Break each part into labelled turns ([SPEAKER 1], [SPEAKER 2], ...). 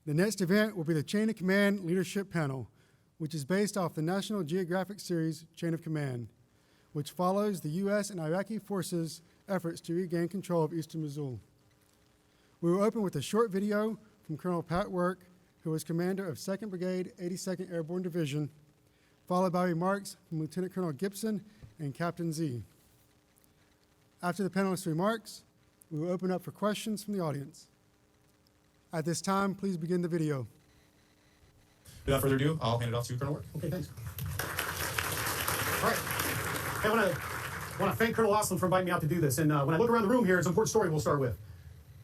[SPEAKER 1] The next event will be the Chain of Command Leadership Panel, which is based off the National Geographic series Chain of Command, which follows the U.S. and Iraqi forces' efforts to regain control of eastern Mosul. We will open with a short video from Colonel Pat Work, who was commander of 2nd Brigade, 82nd Airborne Division, followed by remarks from Lieutenant Colonel Gibson and Captain Z. After the panelists' remarks, we will open up for questions from the audience. At this time, please begin the video.
[SPEAKER 2] Without further ado, I'll hand it off to Colonel Work.
[SPEAKER 3] Okay, thanks. All right. Hey, I want to thank Colonel Osland for inviting me out to do this. And when I look around the room here, it's an important story we'll start with.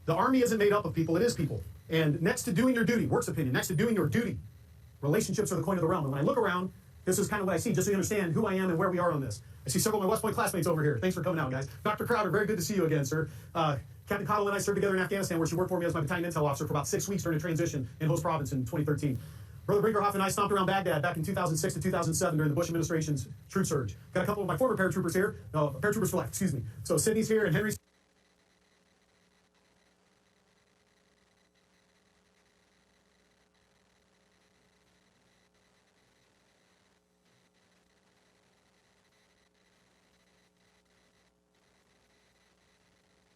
[SPEAKER 3] The Army isn't made up of people, it is people. And next to doing your duty, Work's opinion, next to doing your duty, relationships are the coin of the realm. And when I look around, this is kind of what I see, just so you understand who I am and where we are on this. I see several of my West Point classmates over here. Thanks for coming out, guys. Dr. Crowder, very good to see you again, sir. Captain Cottle and I served together in Afghanistan, where she worked for me as my battalion intel officer for about 6 weeks during a transition in Host Province in 2013. Brother Brinkerhoff and I stomped around Baghdad back in 2006 to 2007 during the Bush administration's troop surge. Got a couple of my former paratroopers here. No, paratroopers for life, excuse me. So Sydney's here and Henry's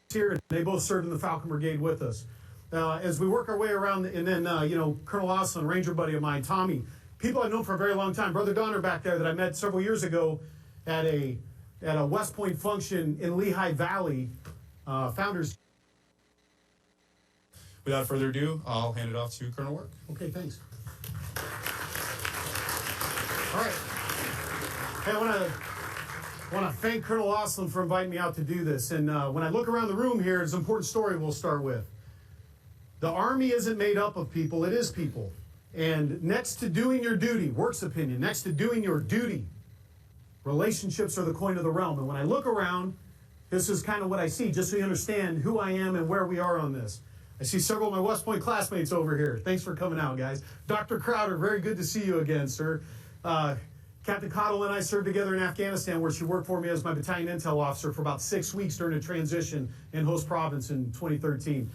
[SPEAKER 3] here, and they both served in the Falcon Brigade with us. As we work our way around, and then, Colonel Osland, Ranger buddy of mine, Tommy, people I've known for a very long time. Brother Donner back there that I met several years ago at a West Point function in Lehigh Valley, Founders.
[SPEAKER 2] Without further ado, I'll hand it off to Colonel Work.
[SPEAKER 3] Okay, thanks. All right. Hey, I want to thank Colonel Osland for inviting me out to do this. And when I look around the room here, it's an important story we'll start with. The Army isn't made up of people, it is people. And next to doing your duty, Work's opinion, next to doing your duty, relationships are the coin of the realm. And when I look around, this is kind of what I see, just so you understand who I am and where we are on this. I see several of my West Point classmates over here. Thanks for coming out, guys. Dr. Crowder, very good to see you again, sir. Captain Cottle and I served together in Afghanistan, where she worked for me as my battalion intel officer for about 6 weeks during a transition in Host Province in 2013.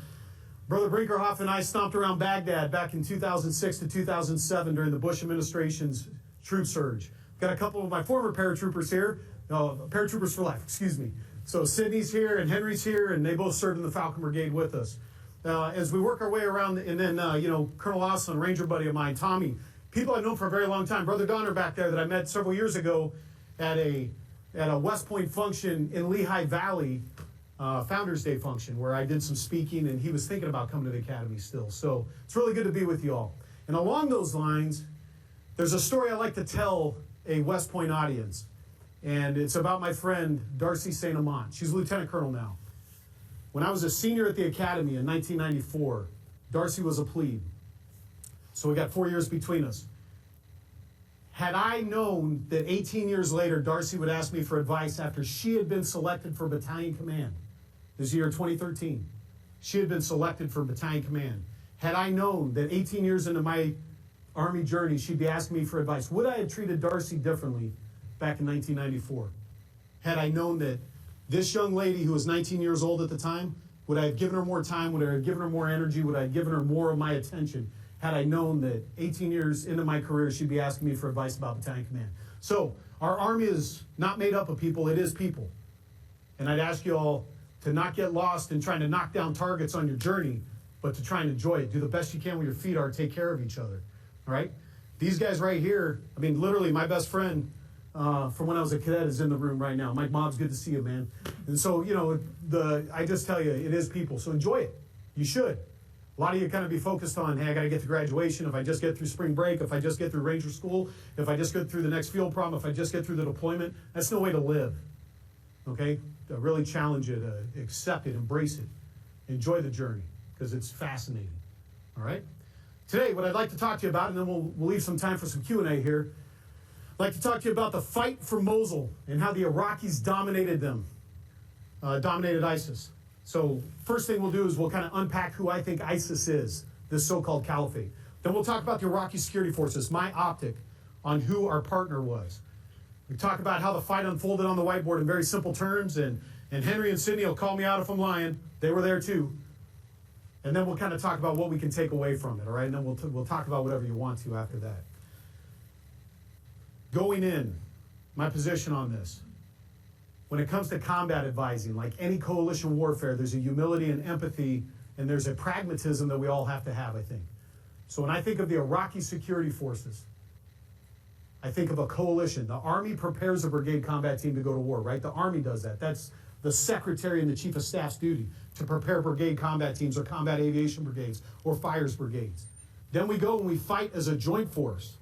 [SPEAKER 3] Brother Brinkerhoff and I stomped around Baghdad back in 2006 to 2007 during the Bush administration's troop surge. Got a couple of my former paratroopers here, paratroopers for life, excuse me. So Sydney's here and Henry's here, and they both served in the Falcon Brigade with us. As we work our way around, and then, Colonel Osland, Ranger buddy of mine, Tommy, people I've known for a very long time. Brother Donner back there that I met several years ago at a West Point function in Lehigh Valley, Founders Day function, where I did some speaking, and he was thinking about coming to the academy still. So it's really good to be with you all. And along those lines, there's a story I like to tell a West Point audience, and it's about my friend Darcy St. Amant. She's a lieutenant colonel now. When I was a senior at the academy in 1994, Darcy was a plebe. So we got 4 years between us. Had I known that 18 years later, Darcy would ask me for advice after she had been selected for battalion command, this year 2013, she had been selected for battalion command. Had I known that 18 years into my Army journey, she'd be asking me for advice, would I have treated Darcy differently back in 1994? Had I known that this young lady who was 19 years old at the time, would I have given her more time? Would I have given her more energy? Would I have given her more of my attention? Had I known that 18 years into my career, she'd be asking me for advice about battalion command. So our Army is not made up of people, it is people. And I'd ask you all to not get lost in trying to knock down targets on your journey, but to try and enjoy it. Do the best you can where your feet are, take care of each other, all right? These guys right here, I mean, literally my best friend from when I was a cadet is in the room right now. Mike Mobbs, good to see you, man. And so, I just tell you, it is people, so enjoy it. You should. A lot of you kind of be focused on, hey, I got to get to graduation. If I just get through spring break, if I just get through Ranger School, if I just get through the next field problem, if I just get through the deployment, that's no way to live, okay? I really challenge you to accept it, embrace it, enjoy the journey, because it's fascinating, all right? Today, what I'd like to talk to you about, and then we'll leave some time for some Q&A here, I'd like to talk to you about the fight for Mosul and how the Iraqis dominated them, dominated ISIS. So first thing we'll do is we'll kind of unpack who I think ISIS is, this so-called caliphate. Then we'll talk about the Iraqi security forces, my optic on who our partner was. We talk about how the fight unfolded on the whiteboard in very simple terms, and Henry and Sydney will call me out if I'm lying. They were there too. And then we'll kind of talk about what we can take away from it, all right? And then we'll talk about whatever you want to after that. Going in, my position on this. When it comes to combat advising, like any coalition warfare, there's a humility and empathy, and there's a pragmatism that we all have to have, I think. So when I think of the Iraqi security forces, I think of a coalition. The Army prepares a brigade combat team to go to war, right? The Army does that. That's the Secretary and the Chief of Staff's duty, to prepare brigade combat teams or combat aviation brigades or fires brigades. Then we go and we fight as a joint force.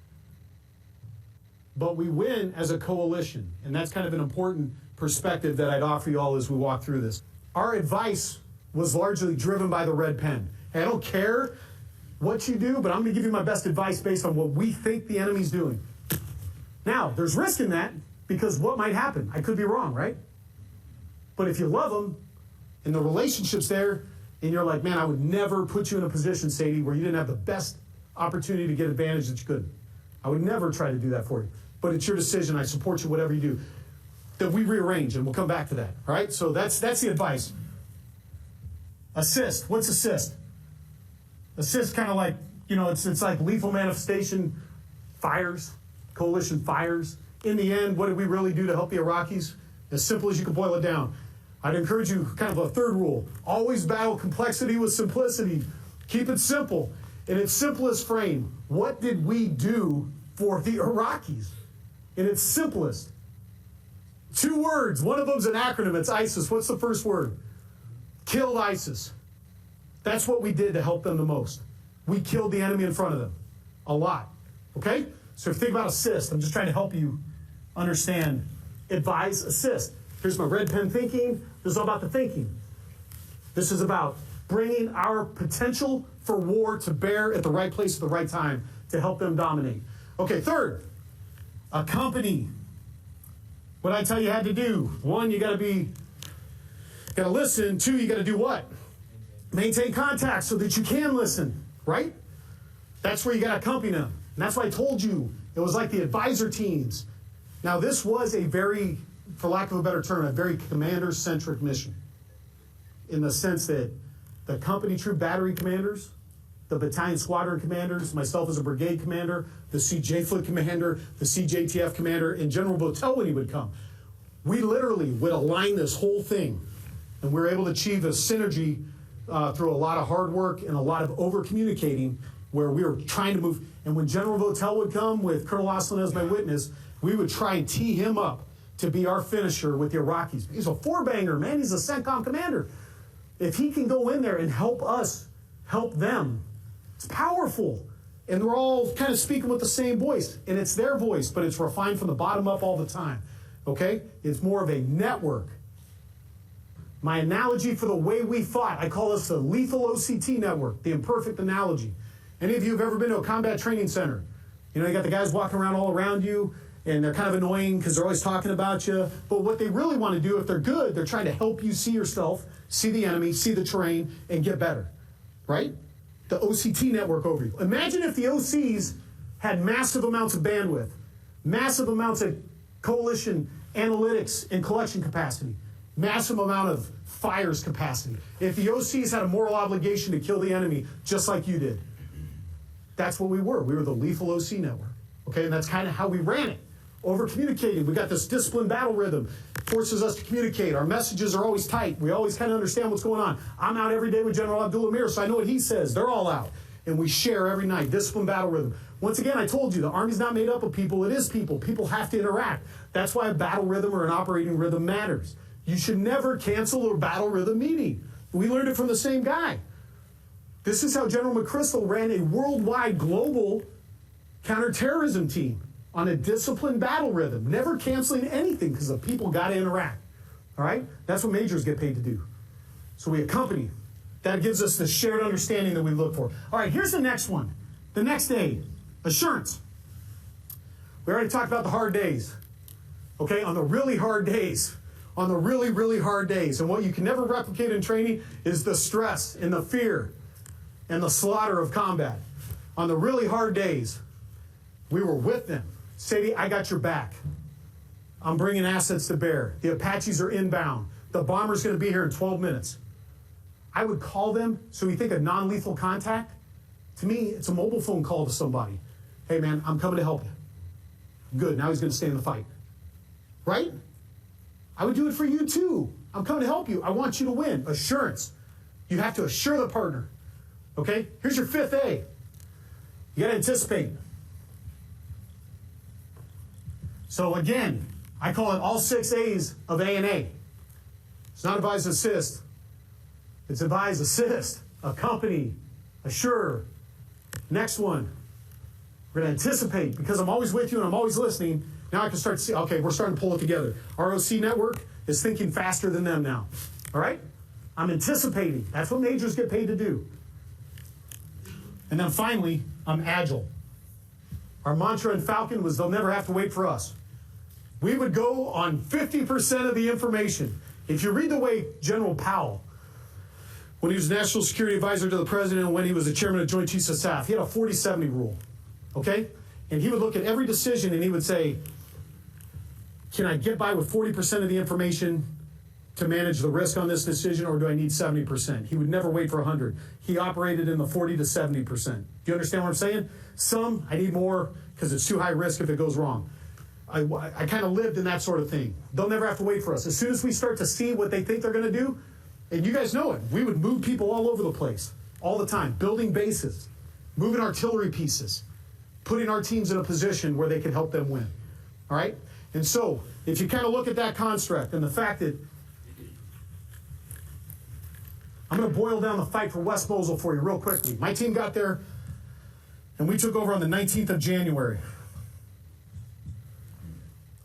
[SPEAKER 3] But we win as a coalition, and that's kind of an important perspective that I'd offer you all as we walk through this. Our advice was largely driven by the red pen. Hey, I don't care what you do, but I'm going to give you my best advice based on what we think the enemy's doing. Now, there's risk in that, because what might happen? I could be wrong, right? But if you love them, and the relationship's there, and you're like, man, I would never put you in a position, Sadie, where you didn't have the best opportunity to get advantage that you could. I would never try to do that for you. But it's your decision. I support you, whatever you do. That we rearrange, and we'll come back to that. All right? So that's the advice. Assist. What's assist? Assist, kind of like, it's like lethal manifestation fires, coalition fires. In the end, what did we really do to help the Iraqis? As simple as you can boil it down. I'd encourage you, kind of a third rule, always battle complexity with simplicity. Keep it simple. In its simplest frame, what did we do for the Iraqis? In its simplest. 2 words. One of them's an acronym. It's ISIS. What's the first word? Killed ISIS. That's what we did to help them the most. We killed the enemy in front of them. A lot. Okay? So if you think about assist, I'm just trying to help you understand. Advise, assist. Here's my red pen thinking. This is all about the thinking. This is about bringing our potential for war to bear at the right place at the right time to help them dominate. Okay, third, accompany. What I tell you had to do. 1, you got to listen. 2, you got to do what? Maintain contact so that you can listen, right? That's where you got to accompany them. And that's why I told you it was like the advisor teams. Now, this was a very, for lack of a better term, a very commander-centric mission, in the sense that the company troop battery commanders, the battalion squadron commanders, myself as a brigade commander, the CJ commander, the CJTF commander, and General Botel when he would come. We literally would align this whole thing, and we were able to achieve a synergy through a lot of hard work and a lot of over-communicating, where we were trying to move. And when General Botel would come with Colonel Oslin as my witness, we would try and tee him up to be our finisher with the Iraqis. He's a 4-banger, man. He's a CENTCOM commander. If he can go in there and help us, help them, it's powerful. And they're all kind of speaking with the same voice. And it's their voice, but it's refined from the bottom up all the time. Okay? It's more of a network. My analogy for the way we fought, I call this the lethal OCT network, the imperfect analogy. Any of you have ever been to a combat training center? You got the guys walking around all around you, and they're kind of annoying because they're always talking about you. But what they really want to do, if they're good, they're trying to help you see yourself, see the enemy, see the terrain, and get better, right? The OCT network over you. Imagine if the OCs had massive amounts of bandwidth, massive amounts of coalition analytics and collection capacity, massive amount of fires capacity. If the OCs had a moral obligation to kill the enemy just like you did. That's what we were. We were the lethal OC network. Okay, and that's kind of how we ran it. Over-communicating. We got this disciplined battle rhythm. Forces us to communicate. Our messages are always tight. We always kind of understand what's going on. I'm out every day with General Abdul Amir, so I know what he says. They're all out. And we share every night. Disciplined battle rhythm. Once again, I told you, the Army's not made up of people. It is people. People have to interact. That's why a battle rhythm or an operating rhythm matters. You should never cancel a battle rhythm meeting. We learned it from the same guy. This is how General McChrystal ran a worldwide global counterterrorism team on a disciplined battle rhythm, never canceling anything because the people got to interact. All right? That's what majors get paid to do. So we accompany. That gives us the shared understanding that we look for. All right, here's the next one. The next A, assurance. We already talked about the hard days. Okay, on the really hard days. On the really, really hard days. And what you can never replicate in training is the stress and the fear and the slaughter of combat. On the really hard days, we were with them. Sadie, I got your back. I'm bringing assets to bear. The Apaches are inbound. The bomber's going to be here in 12 minutes. I would call them. So you think of non-lethal contact? To me, it's a mobile phone call to somebody. Hey man, I'm coming to help you. Good, now he's gonna stay in the fight. Right? I would do it for you too. I'm coming to help you. I want you to win. Assurance. You have to assure the partner. Okay? Here's your 5th A. You gotta anticipate. So again, I call it all 6 A's of A&A. It's not advise assist. It's advise assist, accompany, assure. Next one, we're going to anticipate, because I'm always with you and I'm always listening. Now I can start to see, okay, we're starting to pull it together. ROC network is thinking faster than them now. All right? I'm anticipating. That's what majors get paid to do. And then finally, I'm agile. Our mantra in Falcon was they'll never have to wait for us. We would go on 50% of the information. If you read the way General Powell, when he was National Security Advisor to the President and when he was the Chairman of Joint Chiefs of Staff, he had a 40-70 rule, okay? And he would look at every decision and he would say, can I get by with 40% of the information to manage the risk on this decision, or do I need 70%? He would never wait for 100. He operated in the 40 to 70%. Do you understand what I'm saying? Some, I need more because it's too high risk if it goes wrong. I kind of lived in that sort of thing. They'll never have to wait for us. As soon as we start to see what they think they're going to do, and you guys know it, we would move people all over the place, all the time, building bases, moving artillery pieces, putting our teams in a position where they can help them win. All right? And so, if you kind of look at that construct and the fact that I'm going to boil down the fight for West Mosul for you real quickly. My team got there, and we took over on the 19th of January.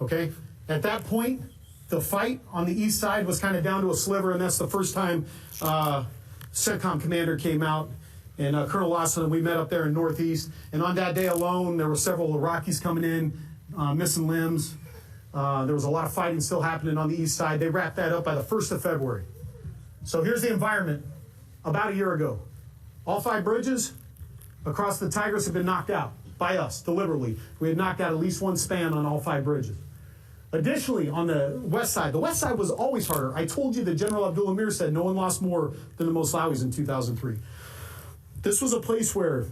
[SPEAKER 3] Okay? At that point, the fight on the east side was kind of down to a sliver, and that's the first time CENTCOM commander came out, and Colonel Lawson, and we met up there in Northeast. And on that day alone, there were several Iraqis coming in, missing limbs. There was a lot of fighting still happening on the east side. They wrapped that up by the 1st of February. So here's the environment about a year ago. All 5 bridges across the Tigris have been knocked out by us, deliberately. We had knocked out at least one span on all 5 bridges. Additionally, on the west side was always harder. I told you that General Abdul Amir said no one lost more than the Moslawis in 2003. This was a place where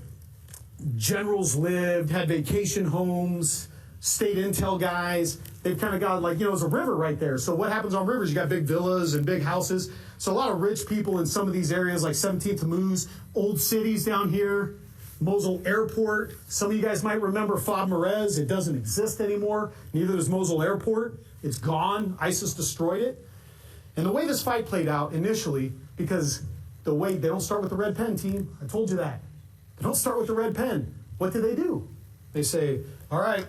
[SPEAKER 3] generals lived, had vacation homes, state intel guys. They've kind of got there's a river right there. So what happens on rivers? You got big villas and big houses. So a lot of rich people in some of these areas like 17th Tammuz, old cities down here, Mosul Airport. Some of you guys might remember Fab Merez. It doesn't exist anymore. Neither does Mosul Airport. It's gone. ISIS destroyed it. And the way this fight played out initially, because the way they don't start with the red pen, team. I told you that. They don't start with the red pen. What do? They say, all right,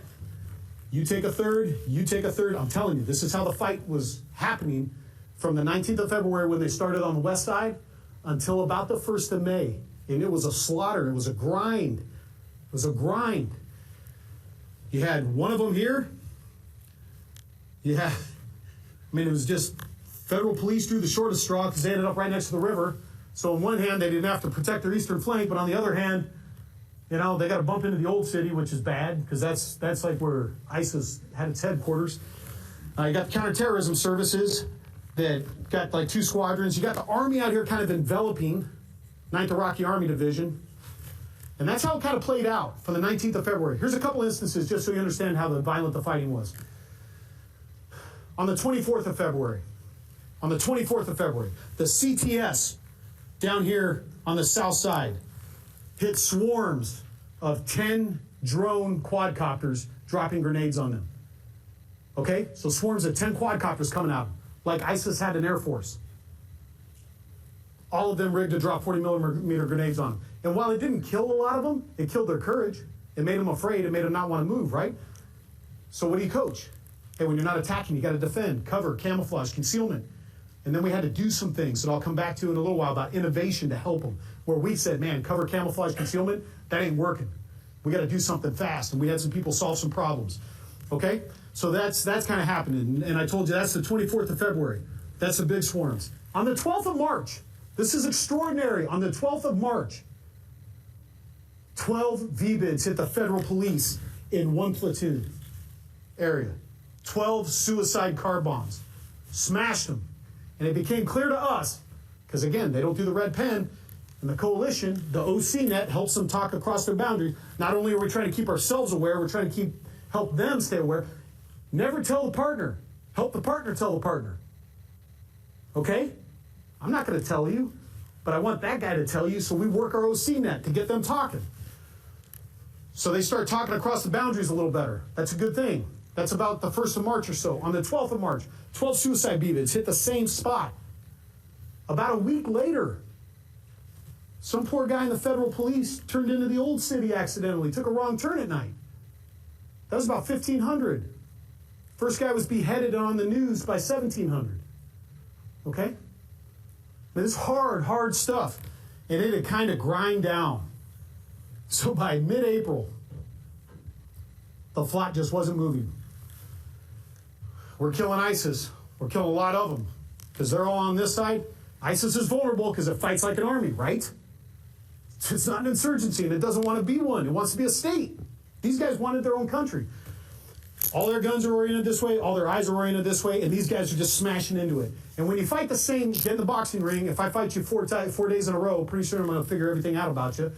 [SPEAKER 3] you take a third, you take a third. I'm telling you, this is how the fight was happening from the 19th of February when they started on the west side until about the 1st of May. And it was a slaughter. It was a grind. It was a grind. You had one of them here. It was just federal police drew the shortest straw because they ended up right next to the river. So on one hand, they didn't have to protect their eastern flank, but on the other hand, they got to bump into the old city, which is bad because that's like where ISIS had its headquarters. You got the counterterrorism services that got 2 squadrons. You got the army out here kind of enveloping 9th Iraqi Army Division. And that's how it kind of played out from the 19th of February. Here's a couple instances just so you understand how violent the fighting was. On the 24th of February, the CTS down here on the south side hit swarms of 10 drone quadcopters dropping grenades on them. Okay? So swarms of 10 quadcopters coming out, like ISIS had an air force. All of them rigged to drop 40 millimeter grenades on them. And while it didn't kill a lot of them, it killed their courage. It made them afraid. It made them not want to move, right? So what do you coach? Hey, when you're not attacking, you got to defend, cover, camouflage, concealment. And then we had to do some things that I'll come back to in a little while about innovation to help them. Where we said, man, cover, camouflage, concealment, that ain't working. We got to do something fast. And we had some people solve some problems. Okay? So that's kind of happening. And I told you that's the 24th of February. That's the big swarms. On the 12th of March, this is extraordinary. On the 12th of March, 12 VBIDs hit the federal police in one platoon area. 12 suicide car bombs. Smashed them. And it became clear to us, Because again, they don't do the red pen. And the coalition, the OC net, helps them talk across their boundaries. Not only are we trying to keep ourselves aware, we're trying to help them stay aware. Never tell the partner. Help the partner tell the partner. Okay? I'm not going to tell you, but I want that guy to tell you, so we work our OC net to get them talking. So they start talking across the boundaries a little better. That's a good thing. That's about the 1st of March or so. On the 12th of March, 12 suicide beavids hit the same spot. About a week later, some poor guy in the federal police turned into the old city accidentally, took a wrong turn at night. That was about 1,500. First guy was beheaded on the news by 1,700. Okay? I mean, this is hard stuff. And it had kind of grind down. So by mid-April, the plot just wasn't moving. We're killing ISIS. We're killing a lot of them because they're all on this side. ISIS is vulnerable because it fights like an army, right? It's not an insurgency, and it doesn't want to be one. It wants to be a state. These guys wanted their own country. All their guns are oriented this way, all their eyes are oriented this way, and these guys are just smashing into it. And when you fight the same, get in the boxing ring, if I fight you 4 days in a row, pretty soon I'm going to figure everything out about you.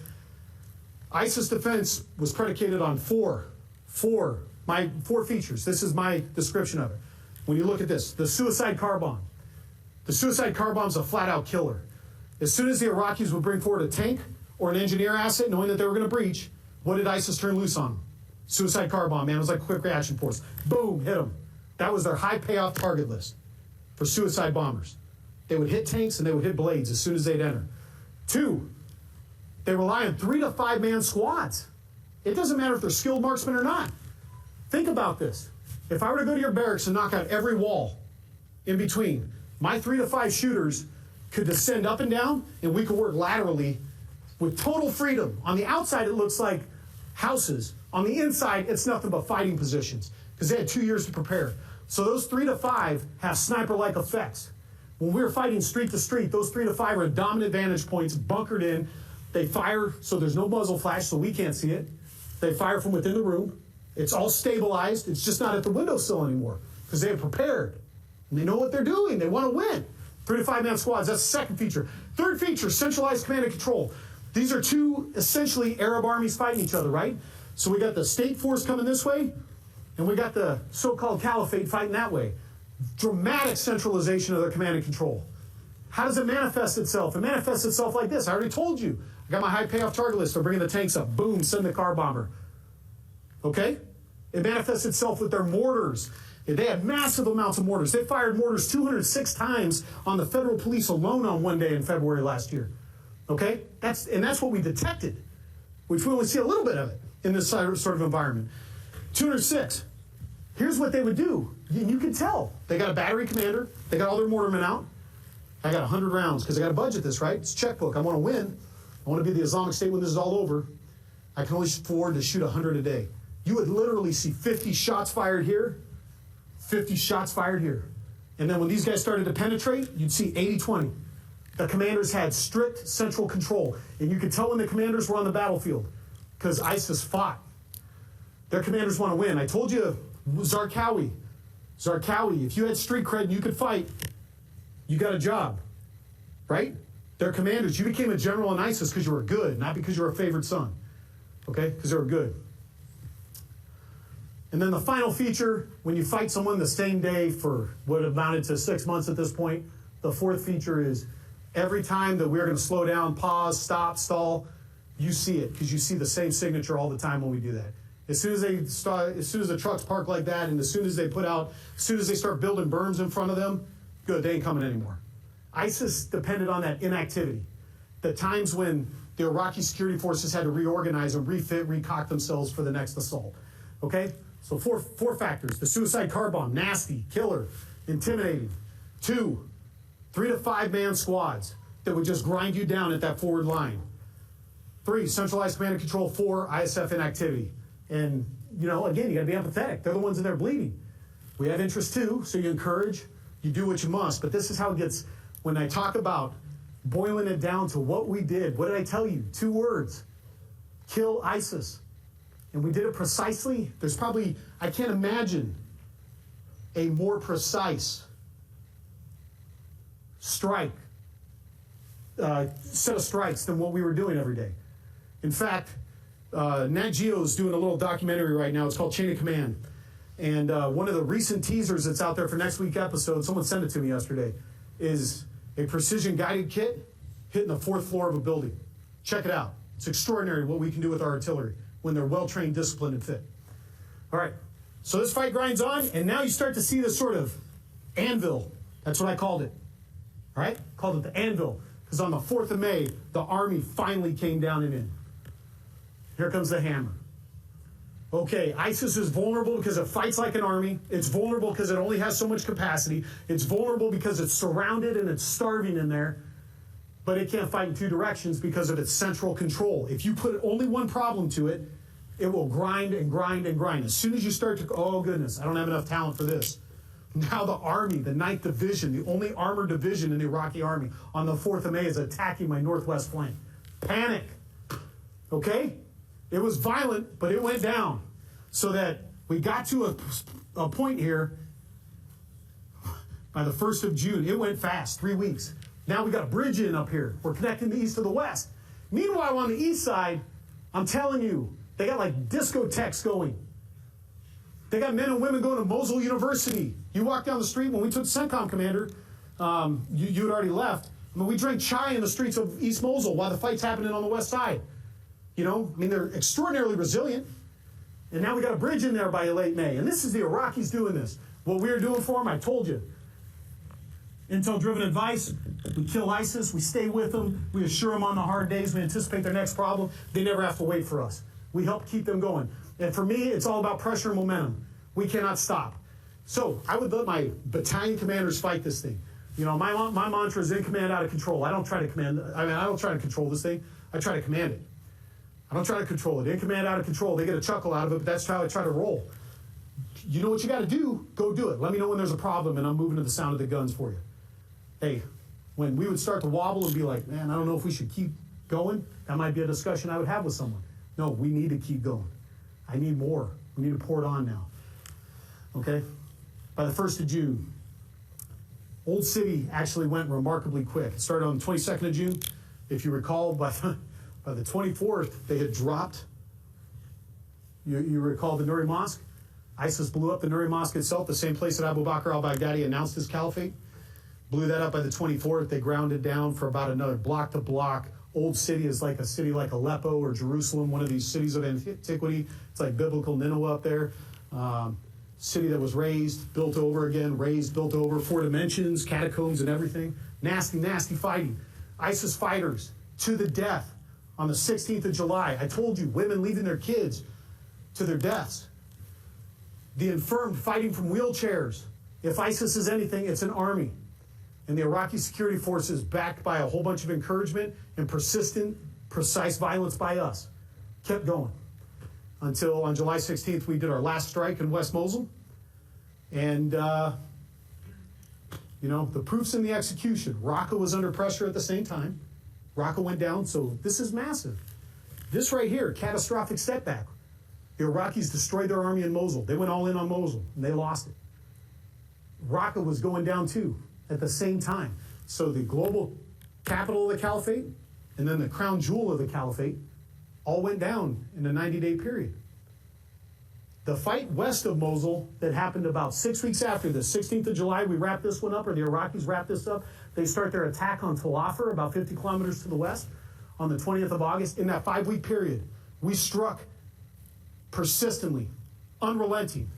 [SPEAKER 3] ISIS defense was predicated on four features. This is my description of it. When you look at this, the suicide car bomb. The suicide car bomb is a flat-out killer. As soon as the Iraqis would bring forward a tank or an engineer asset, knowing that they were going to breach, what did ISIS turn loose on them? Suicide car bomb, man. It was like a quick reaction force. Boom, hit them. That was their high payoff target list for suicide bombers. They would hit tanks and they would hit blades as soon as they'd enter. 2, they rely on 3 to 5 man squads. It doesn't matter if they're skilled marksmen or not. Think about this. If I were to go to your barracks and knock out every wall in between, my 3 to 5 shooters could descend up and down, and we could work laterally with total freedom. On the outside, it looks like houses. On the inside, it's nothing but fighting positions because they had 2 years to prepare. So those 3 to 5 have sniper-like effects. When we were fighting street to street, those 3 to 5 are at dominant vantage points, bunkered in. They fire so there's no muzzle flash, so we can't see it. They fire from within the room. It's all stabilized. It's just not at the windowsill anymore because they have prepared. And they know what they're doing. They want to win. 3 to 5 man squads, that's the second feature. Third feature, centralized command and control. These are 2 essentially Arab armies fighting each other, right? So we got the state force coming this way, and we got the so-called caliphate fighting that way. Dramatic centralization of their command and control. How does it manifest itself? It manifests itself like this. I already told you. I got my high payoff target list. They're bringing the tanks up. Boom, send the car bomber. Okay? It manifests itself with their mortars. They had massive amounts of mortars. They fired mortars 206 times on the federal police alone on one day in February last year. Okay? That's what we detected, which we only see a little bit of it in this sort of environment. 206. Here's what they would do. You can tell. They got a battery commander. They got all their mortarmen out. I got 100 rounds because I got to budget this, right? It's a checkbook. I want to win. I want to be the Islamic State when this is all over. I can only afford to shoot 100 a day. You would literally see 50 shots fired here, 50 shots fired here. And then when these guys started to penetrate, you'd see 80-20. The commanders had strict central control. And you could tell when the commanders were on the battlefield because ISIS fought. Their commanders want to win. I told you, Zarqawi, if you had street cred and you could fight, you got a job, right? Their commanders, you became a general in ISIS because you were good, not because you were a favored son, okay? Because they were good. And then the final feature, when you fight someone the same day for what amounted to 6 months at this point, the fourth feature is every time that we're going to slow down, pause, stop, stall, you see it because you see the same signature all the time when we do that. As soon as the trucks park like that, and as soon as they start building berms in front of them, good, they ain't coming anymore. ISIS depended on that inactivity. The times when the Iraqi security forces had to reorganize and refit, recock themselves for the next assault. Okay? So four factors. The suicide car bomb, nasty, killer, intimidating. 2, 3 to 5 man squads that would just grind you down at that forward line. 3, centralized command and control. 4, ISF inactivity. And, again, you got to be empathetic. They're the ones in there bleeding. We have interest too, so you encourage, you do what you must. But this is how it gets, when I talk about boiling it down to what we did, what did I tell you? 2 words. Kill ISIS. And we did it precisely. There's probably, I can't imagine a more precise strike set of strikes than what we were doing every day. In fact, NatGeo is doing a little documentary right now. It's called Chain of Command. And one of the recent teasers that's out there for next week's episode, someone sent it to me yesterday, is a precision guided kit hitting the 4th floor of a building. Check it out. It's extraordinary what we can do with our artillery when they're well-trained, disciplined, and fit. All right, so this fight grinds on, and now you start to see this sort of anvil. That's what I called it. All right? Called it the anvil, because on the 4th of May, the Army finally came down and in. Here comes the hammer. Okay, ISIS is vulnerable because it fights like an army. It's vulnerable because it only has so much capacity. It's vulnerable because it's surrounded and it's starving in there. But it can't fight in 2 directions because of its central control. If you put only one problem to it, it will grind and grind and grind. As soon as you start to, oh goodness, I don't have enough talent for this. Now the Army, the 9th Division, the only armored division in the Iraqi Army, on the 4th of May is attacking my northwest flank. Panic. Okay? It was violent, but it went down. So that we got to a point here by the 1st of June. It went fast, 3 weeks. Now we got a bridge in up here. We're connecting the east to the west. Meanwhile, on the east side, I'm telling you, they got like discotheques going. They got men and women going to Mosul University. You walk down the street, when we took CENTCOM commander, you had already left. I mean, we drank chai in the streets of East Mosul while the fight's happening on the west side. You know, I mean, they're extraordinarily resilient. And now we got a bridge in there by late May. And this is the Iraqis doing this. What we are doing for them, I told you. Intel-driven advice, we kill ISIS, we stay with them, we assure them on the hard days, we anticipate their next problem. They never have to wait for us. We help keep them going. And for me, it's all about pressure and momentum. We cannot stop. So I would let my battalion commanders fight this thing. You know, my mantra is in command, out of control. I don't try to control this thing. I try to command it. I don't try to control it. In command, out of control. They get a chuckle out of it, but that's how I try to roll. You know what you got to do, go do it. Let me know when there's a problem, and I'm moving to the sound of the guns for you. Hey, when we would start to wobble and be like, man, I don't know if we should keep going, that might be a discussion I would have with someone. No, we need to keep going. I need more. We need to pour it on now. Okay? By the 1st of June, Old City actually went remarkably quick. It started on the 22nd of June. If you recall, by the 24th, they had dropped. You recall the Nuri Mosque? ISIS blew up the Nuri Mosque itself, the same place that Abu Bakr al-Baghdadi announced his caliphate. Blew that up by the 24th. They ground it down for about another block to block. Old City is like a city like Aleppo or Jerusalem, one of these cities of antiquity. It's like biblical Nineveh up there. City that was raised, built over again, raised, built over, 4 dimensions, catacombs and everything. Nasty, nasty fighting. ISIS fighters to the death on the 16th of July. I told you, women leaving their kids to their deaths. The infirm fighting from wheelchairs. If ISIS is anything, it's an army. And the Iraqi security forces, backed by a whole bunch of encouragement and persistent, precise violence by us, kept going. Until on July 16th, we did our last strike in West Mosul. And, you know, the proof's in the execution. Raqqa was under pressure at the same time. Raqqa went down, so this is massive. This right here, catastrophic setback. The Iraqis destroyed their army in Mosul. They went all in on Mosul, and they lost it. Raqqa was going down, too, at the same time. So the global capital of the caliphate and then the crown jewel of the caliphate all went down in a 90-day period. The fight west of Mosul that happened about 6 weeks after this, 16th of July, we wrap this one up, or the Iraqis wrap this up. They start their attack on Tal Afar, about 50 kilometers to the west, on the 20th of August. In that 5-week period, we struck persistently, unrelenting,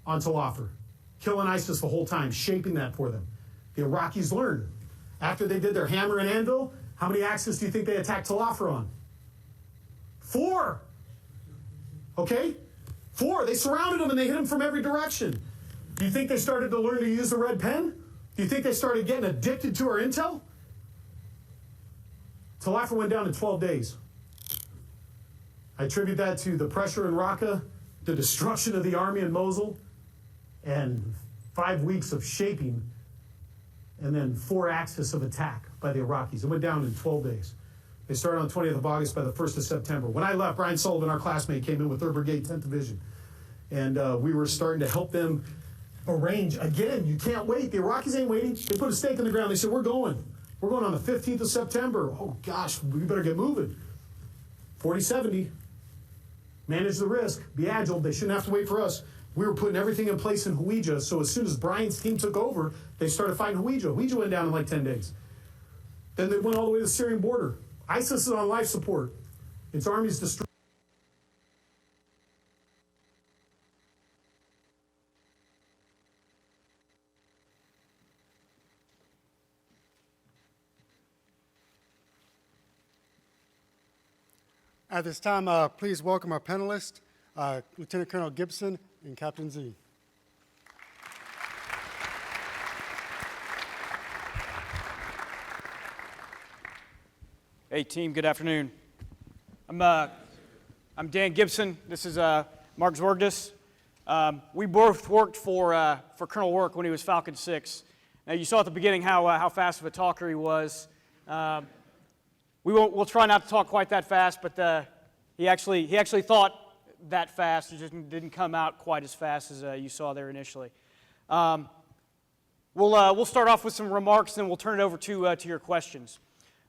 [SPEAKER 3] on Tal Afar, killing ISIS the whole time, shaping that for them. The Iraqis learned. After they did their hammer and anvil, how many axes do you think they attacked Tal Afar on? 4. Okay? 4. They surrounded them and they hit them from every direction. Do you think they started to learn to use the red pen? Do you think they started getting addicted to our intel? Tal Afar went down in 12 days. I attribute that to the pressure in Raqqa, the destruction of the army in Mosul, and 5 weeks of shaping, and then 4 axes of attack by the Iraqis. It went down in 12 days. They started on the 20th of August by the 1st of September. When I left, Brian Sullivan, our classmate, came in with 3rd Brigade, 10th Division. And we were starting to help them arrange. Again, you can't wait. The Iraqis ain't waiting. They put a stake in the ground. They said, we're going. We're going on the 15th of September. Oh gosh, we better get moving. 40-70. Manage the risk. Be agile. They shouldn't have to wait for us. We were putting everything in place in Hawija, so as soon as Brian's team took over, they started fighting Hawija. Hawija went down in like 10 days. Then they went all the way to the Syrian border. ISIS is on life support. Its army's destroyed.
[SPEAKER 1] At this time, please welcome our panelists, Lieutenant Colonel Gibson and Captain Z.
[SPEAKER 4] Hey team, good afternoon. I'm Dan Gibson. This is Mark Zwergdis. We both worked for Colonel Work when he was Falcon 6. Now you saw at the beginning how fast of a talker he was. We'll try not to talk quite that fast, but he actually thought that fast. It just didn't come out quite as fast as you saw there initially. We'll start off with some remarks, then we'll turn it over to your questions.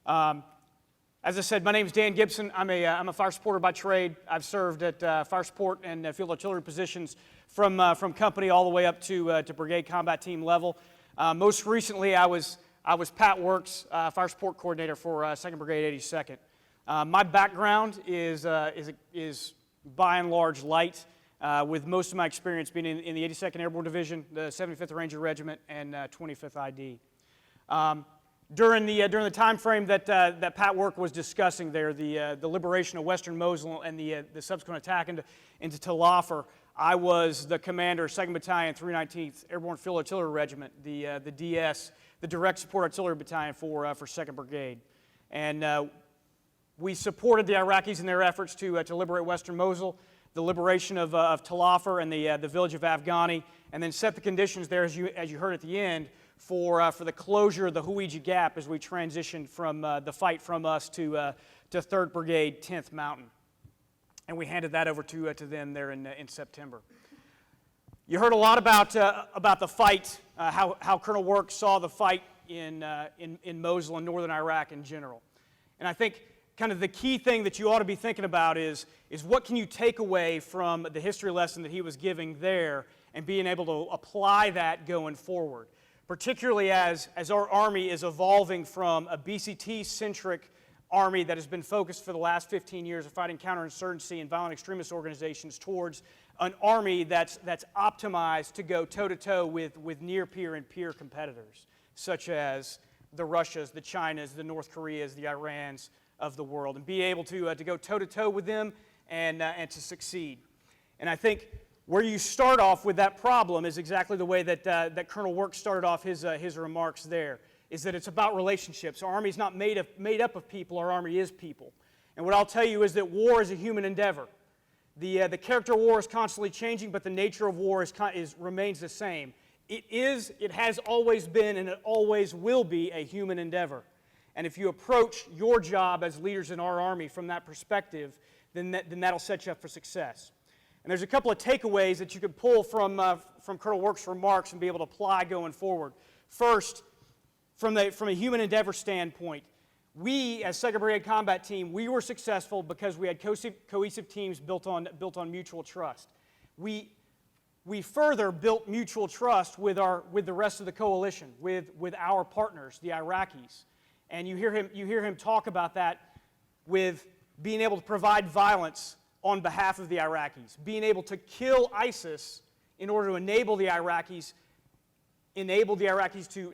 [SPEAKER 4] As I said, my name is Dan Gibson. I'm a fire supporter by trade. I've served at fire support and field artillery positions from company all the way up to brigade combat team level. Most recently, I was Pat Work's fire support coordinator for 2nd Brigade 82nd. My background is by and large light, with most of my experience being in the 82nd Airborne Division, the 75th Ranger Regiment, and 25th ID. During the time frame that Pat Work was discussing there, the liberation of Western Mosul and the subsequent attack into Tel Afar, I was the commander of 2nd Battalion, 319th Airborne Field Artillery Regiment, the DS, the Direct Support Artillery Battalion for 2nd Brigade, and we supported the Iraqis in their efforts to liberate Western Mosul, the liberation of Tel Afar and the village of Afghani, and then set the conditions there, as you heard at the end, for the closure of the Hawija Gap as we transitioned from the fight from us to 3rd Brigade, 10th Mountain. And we handed that over to them there in September. You heard a lot about the fight, how Colonel Work saw the fight in Mosul and northern Iraq in general. And I think kind of the key thing that you ought to be thinking about is what can you take away from the history lesson that he was giving there and being able to apply that going forward. Particularly as our Army is evolving from a BCT-centric Army that has been focused for the last 15 years of fighting counterinsurgency and violent extremist organizations towards an Army that's optimized to go toe-to-toe with near-peer and peer competitors, such as the Russias, the Chinas, the North Koreas, the Irans of the world, and be able to go toe-to-toe with them and to succeed. And I think where you start off with that problem is exactly the way that Colonel Work started off his remarks there, is that it's about relationships. Our Army is not made up of people, our Army is people. And what I'll tell you is that war is a human endeavor. The character of war is constantly changing, but the nature of war remains the same. It has always been and it always will be a human endeavor. And if you approach your job as leaders in our Army from that perspective, then that'll set you up for success. And there's a couple of takeaways that you can pull from Colonel Work's remarks and be able to apply going forward. First, from a human endeavor standpoint, we as 2nd Brigade Combat Team, we were successful because we had cohesive teams built on mutual trust. We further built mutual trust with the rest of the coalition, with our partners, the Iraqis. And you hear him talk about that with being able to provide violence on behalf of the Iraqis, being able to kill ISIS in order to enable the Iraqis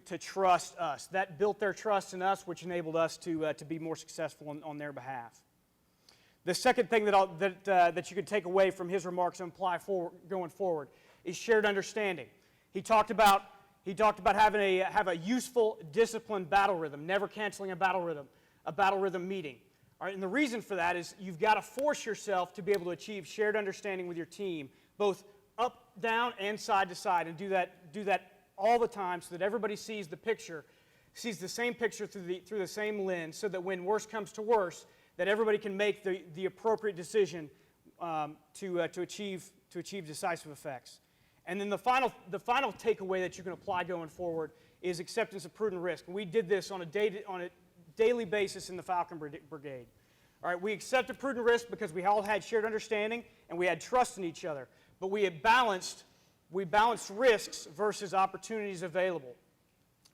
[SPEAKER 4] to trust us. That built their trust in us, which enabled us to be more successful on their behalf. The second thing that you could take away from his remarks and apply going forward is shared understanding. He talked about having a useful, disciplined battle rhythm, never canceling a battle rhythm meeting. All right, and the reason for that is you've got to force yourself to be able to achieve shared understanding with your team, both up, down, and side to side, and do that all the time so that everybody sees the same picture through the same lens, so that when worse comes to worse, that everybody can make the appropriate decision to achieve decisive effects. And then the final takeaway that you can apply going forward is acceptance of prudent risk. And we did this on a daily basis in the Falcon Brigade. All right, we accepted prudent risk because we all had shared understanding and we had trust in each other. But we balanced risks versus opportunities available.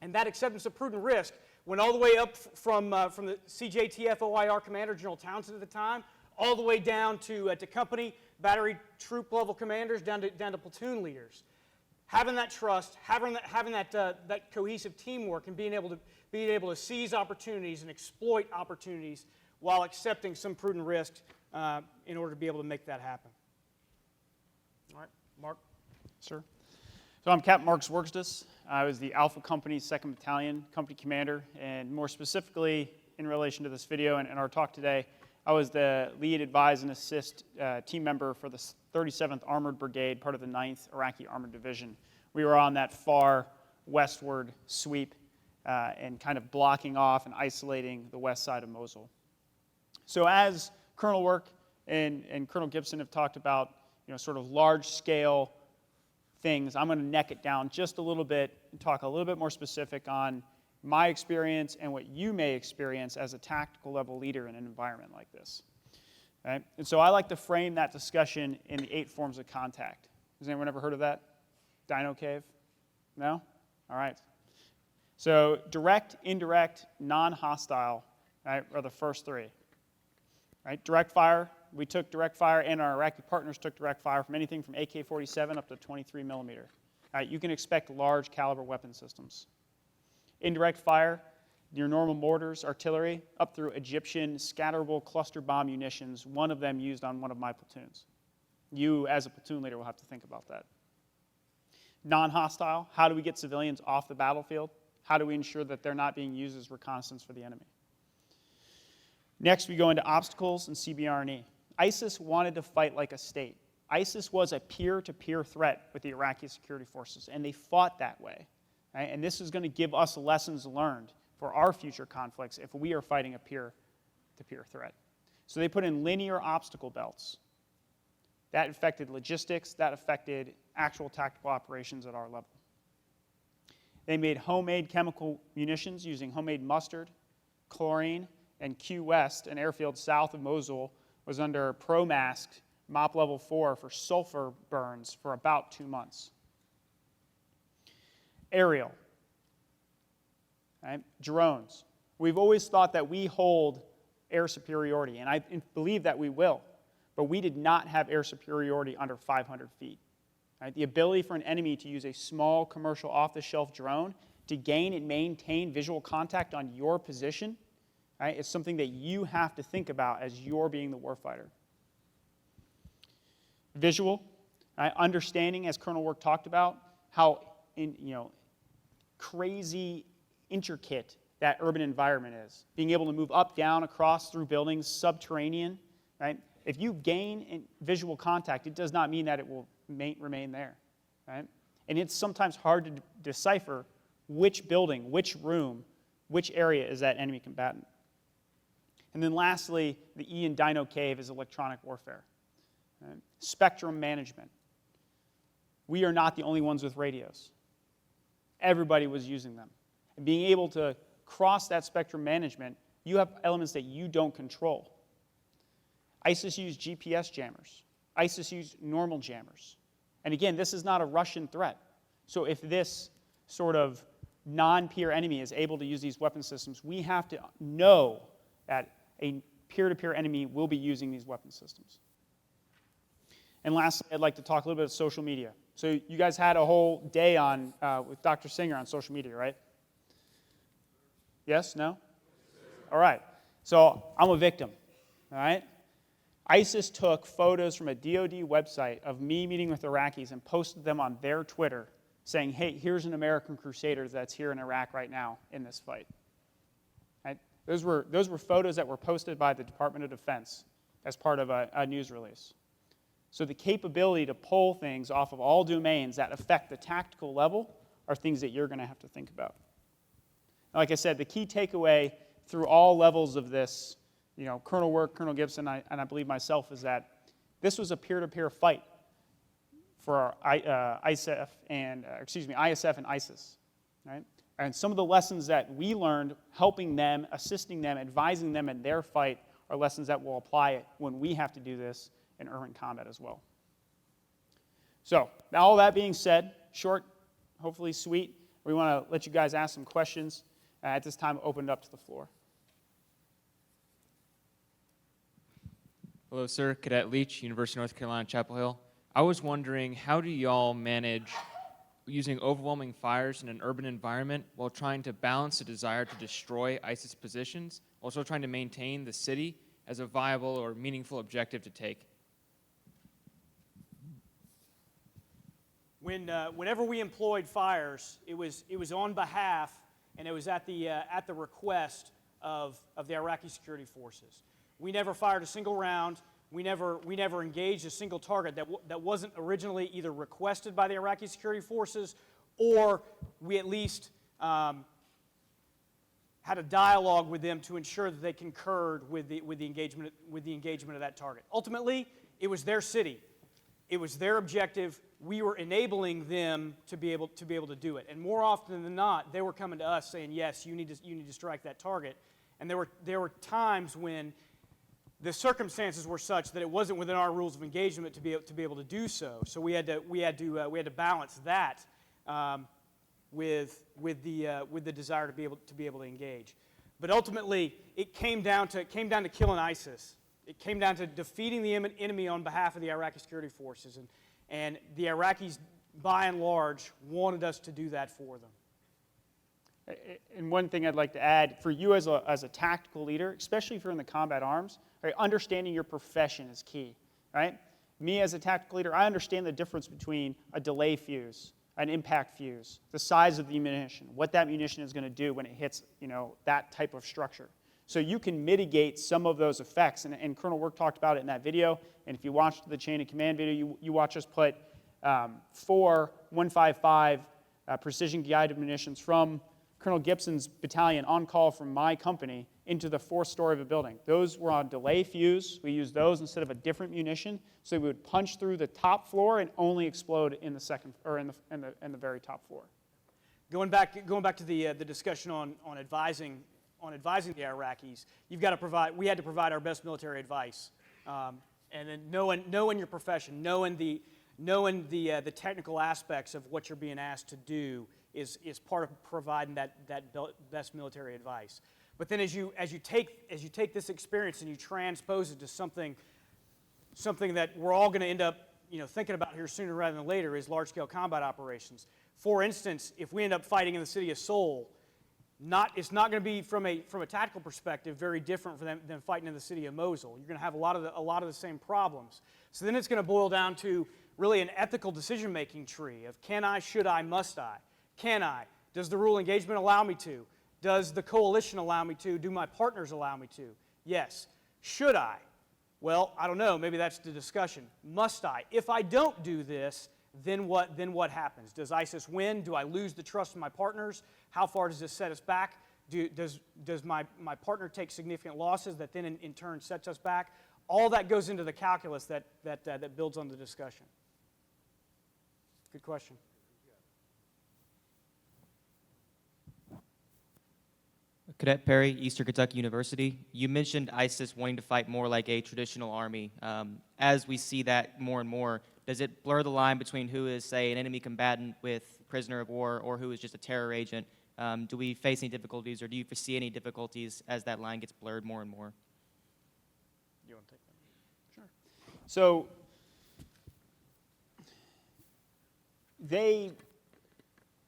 [SPEAKER 4] And that acceptance of prudent risk went all the way up from the CJTF OIR Commander, General Townsend at the time, all the way down to company, battery, troop level commanders, down to platoon leaders. Having that trust, having that cohesive teamwork, and being able to seize opportunities and exploit opportunities while accepting some prudent risks in order to be able to make that happen. All right, Mark.
[SPEAKER 5] Sir. So I'm Captain Mark Zwergstus. I was the Alpha Company's 2nd Battalion Company Commander, and more specifically in relation to this video and our talk today, I was the lead advise and assist team member for the 37th Armored Brigade, part of the 9th Iraqi Armored Division. We were on that far westward sweep and kind of blocking off and isolating the west side of Mosul. So as Colonel Work and Colonel Gibson have talked about, sort of large-scale things, I'm going to neck it down just a little bit and talk a little bit more specific on my experience and what you may experience as a tactical level leader in an environment like this. Right? And so I like to frame that discussion in the 8 forms of contact. Has anyone ever heard of that? Dino Cave? No? All right. So direct, indirect, non-hostile, right, are the first 3. Right? Direct fire, we took direct fire, and our Iraqi partners took direct fire from anything from AK-47 up to 23 millimeter. Right? You can expect large caliber weapon systems. Indirect fire, your normal mortars, artillery, up through Egyptian scatterable cluster bomb munitions, one of them used on one of my platoons. You, as a platoon leader, will have to think about that. Non-hostile, how do we get civilians off the battlefield? How do we ensure that they're not being used as reconnaissance for the enemy? Next, we go into obstacles and CBRNE. ISIS wanted to fight like a state. ISIS was a peer-to-peer threat with the Iraqi security forces, and they fought that way. Right? And this is going to give us lessons learned for our future conflicts if we are fighting a peer-to-peer threat. So they put in linear obstacle belts. That affected logistics. That affected actual tactical operations at our level. They made homemade chemical munitions using homemade mustard, chlorine, and Q West, an airfield south of Mosul, was under pro-masked MOP level 4 for sulfur burns for about 2 months. Aerial. Right? Drones. We've always thought that we hold air superiority, and I believe that we will, but we did not have air superiority under 500 feet. Right? The ability for an enemy to use a small commercial off-the-shelf drone to gain and maintain visual contact on your position, right, is something that you have to think about as you're being the warfighter. Visual, right? Understanding, as Colonel Work talked about, how crazy intricate that urban environment is. Being able to move up, down, across, through buildings, subterranean, right? If you gain visual contact, it does not mean that it will remain there, right? And it's sometimes hard to decipher which building, which room, which area is that enemy combatant. And then lastly, the E in Dino Cave is electronic warfare. Right? Spectrum management. We are not the only ones with radios. Everybody was using them. And being able to cross that spectrum management, you have elements that you don't control. ISIS used GPS jammers. ISIS used normal jammers. And again, this is not a Russian threat. So if this sort of non-peer enemy is able to use these weapon systems, we have to know that a peer-to-peer enemy will be using these weapon systems. And lastly, I'd like to talk a little bit about social media. So you guys had a whole day on with Dr. Singer on social media, right? Yes? No? All right. So I'm a victim, all right? ISIS took photos from a DoD website of me meeting with Iraqis and posted them on their Twitter saying, hey, here's an American crusader that's here in Iraq right now in this fight. Right? Those were photos that were posted by the Department of Defense as part of a news release. So the capability to pull things off of all domains that affect the tactical level are things that you're going to have to think about. Like I said, the key takeaway through all levels of this, Colonel Work, Colonel Gibson, and I believe myself, is that this was a peer-to-peer fight for ISF and ISIS. Right? And some of the lessons that we learned, helping them, assisting them, advising them in their fight, are lessons that will apply when we have to do this in urban combat as well. So, now all that being said, short, hopefully sweet, we want to let you guys ask some questions. At this time, open it up to the floor.
[SPEAKER 6] Hello, sir. Cadet Leach, University of North Carolina, Chapel Hill. I was wondering, how do y'all manage using overwhelming fires in an urban environment while trying to balance the desire to destroy ISIS positions, also trying to maintain the city as a viable or meaningful objective to take?
[SPEAKER 4] Whenever we employed fires, it was on behalf and it was at the request of the Iraqi security forces. We never fired a single round. We never engaged a single target that wasn't originally either requested by the Iraqi security forces, or we at least had a dialogue with them to ensure that they concurred with the engagement of that target. Ultimately, it was their city. It was their objective. We were enabling them to be able to do it. And more often than not, they were coming to us saying, "Yes, you need to strike that target." And there were times when the circumstances were such that it wasn't within our rules of engagement to be able to do so. So we had to balance that with the desire to be able to engage. But ultimately, it came down to killing ISIS. It came down to defeating the enemy on behalf of the Iraqi security forces, and the Iraqis, by and large, wanted us to do that for them.
[SPEAKER 5] And one thing I'd like to add, for you as a tactical leader, especially if you're in the combat arms, right, understanding your profession is key, right? Me as a tactical leader, I understand the difference between a delay fuse, an impact fuse, the size of the munition, what that munition is going to do when it hits, that type of structure. So you can mitigate some of those effects, and Colonel Work talked about it in that video, and if you watched the chain of command video, you watch us put 4 155 precision-guided munitions from Colonel Gibson's battalion on call from my company into the 4th story of a building. Those were on delay fuse. We used those instead of a different munition, so we would punch through the top floor and only explode in the second or in the very top floor.
[SPEAKER 4] Going back to the discussion on advising the Iraqis, we had to provide our best military advice, and then knowing your profession, knowing the technical aspects of what you're being asked to do is part of providing that best military advice. But then as you take this experience and you transpose it to something that we're all going to end up thinking about here sooner rather than later, is large-scale combat operations. For instance, if we end up fighting in the city of Seoul, it's not going to be from a tactical perspective very different for them than fighting in the city of Mosul. You're going to have a lot of the same problems. So then it's going to boil down to really an ethical decision-making tree of can I, should I, must I? Can I? Does the rule engagement allow me to? Does the coalition allow me to? Do my partners allow me to? Yes. Should I? Well, I don't know. Maybe that's the discussion. Must I? If I don't do this, then what happens? Does ISIS win? Do I lose the trust of my partners? How far does this set us back? Does my partner take significant losses that then in turn sets us back? All that goes into the calculus that builds on the discussion. Good question.
[SPEAKER 7] Cadet Perry, Eastern Kentucky University. You mentioned ISIS wanting to fight more like a traditional army. As we see that more and more, does it blur the line between who is, say, an enemy combatant with prisoner of war or who is just a terror agent? Do we face any difficulties, or do you foresee any difficulties as that line gets blurred more and more?
[SPEAKER 5] You want to take that? Sure. So they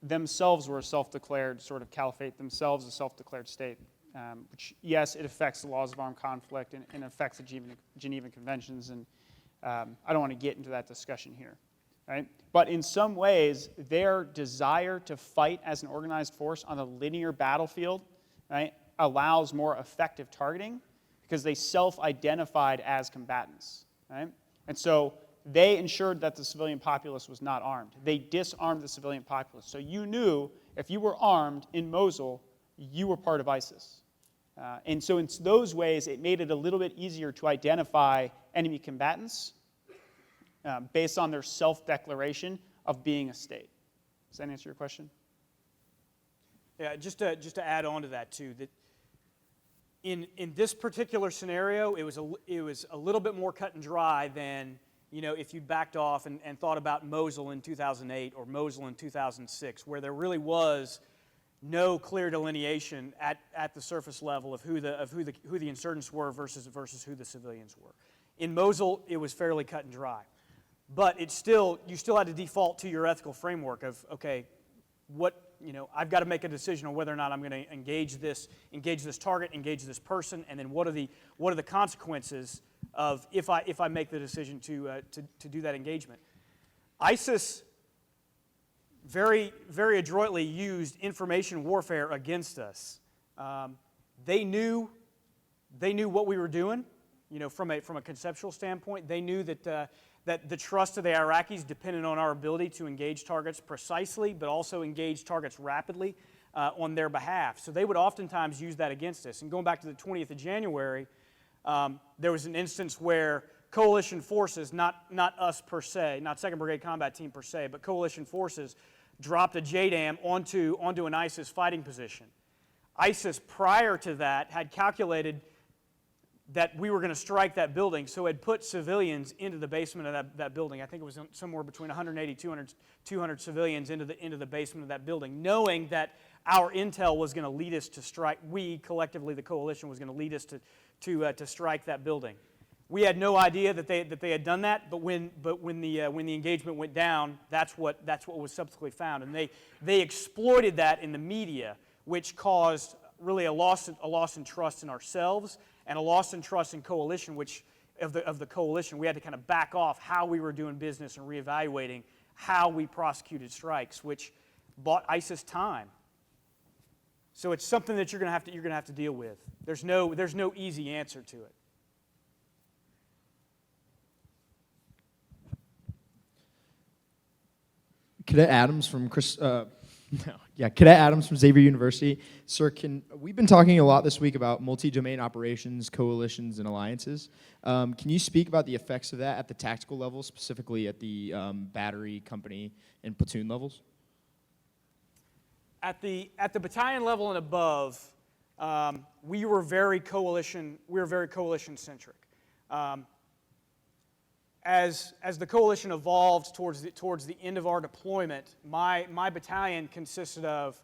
[SPEAKER 5] themselves were a self-declared sort of caliphate, themselves a self-declared state, which, yes, it affects the laws of armed conflict and affects the Geneva Conventions, and I don't want to get into that discussion here, right? But in some ways, their desire to fight as an organized force on a linear battlefield, right, allows more effective targeting because they self-identified as combatants, right? And so they ensured that the civilian populace was not armed. They disarmed the civilian populace. So you knew if you were armed in Mosul, you were part of ISIS. And so in those ways, it made it a little bit easier to identify enemy combatants based on their self-declaration of being a state. Does that answer your question?
[SPEAKER 4] Yeah, just to add on to that too, that in this particular scenario, it was a little bit more cut and dry than, you know, if you backed off and thought about Mosul in 2008 or Mosul in 2006, where there really was no clear delineation at the surface level of who the insurgents were versus who the civilians were. In Mosul, it was fairly cut and dry, but you still had to default to your ethical framework of, okay, I've got to make a decision on whether or not I'm going to engage this target, engage this person, and then what are the consequences of if I make the decision to do that engagement. ISIS very, very adroitly used information warfare against us. They knew what we were doing, you know, from a conceptual standpoint. They knew that the trust of the Iraqis depended on our ability to engage targets precisely, but also engage targets rapidly on their behalf. So they would oftentimes use that against us. And going back to the 20th of January, there was an instance where coalition forces, not us per se, not 2nd Brigade Combat Team per se, but coalition forces dropped a JDAM onto an ISIS fighting position. ISIS, prior to that, had calculated that we were going to strike that building, so had put civilians into the basement of that building. I think it was somewhere between 180, 200 civilians into the basement of that building, knowing that our intel was going to lead us to strike. We, collectively, the coalition, was going to lead us to strike that building. We had no idea that they had done that, but when the engagement went down, that's what was subsequently found, and they exploited that in the media, which caused really a loss in trust in ourselves and a loss in trust in coalition, which of the coalition. We had to kind of back off how we were doing business and reevaluating how we prosecuted strikes, which bought ISIS time. So it's something that you're going to have to deal with. There's no easy answer to it.
[SPEAKER 8] Cadet Adams from Cadet Adams from Xavier University. Sir, we've been talking a lot this week about multi-domain operations, coalitions, and alliances. Can you speak about the effects of that at the tactical level, specifically at the battery, company, and platoon levels?
[SPEAKER 4] At the battalion level and above, we were very coalition centric. As the coalition evolved towards the end of our deployment, my battalion consisted of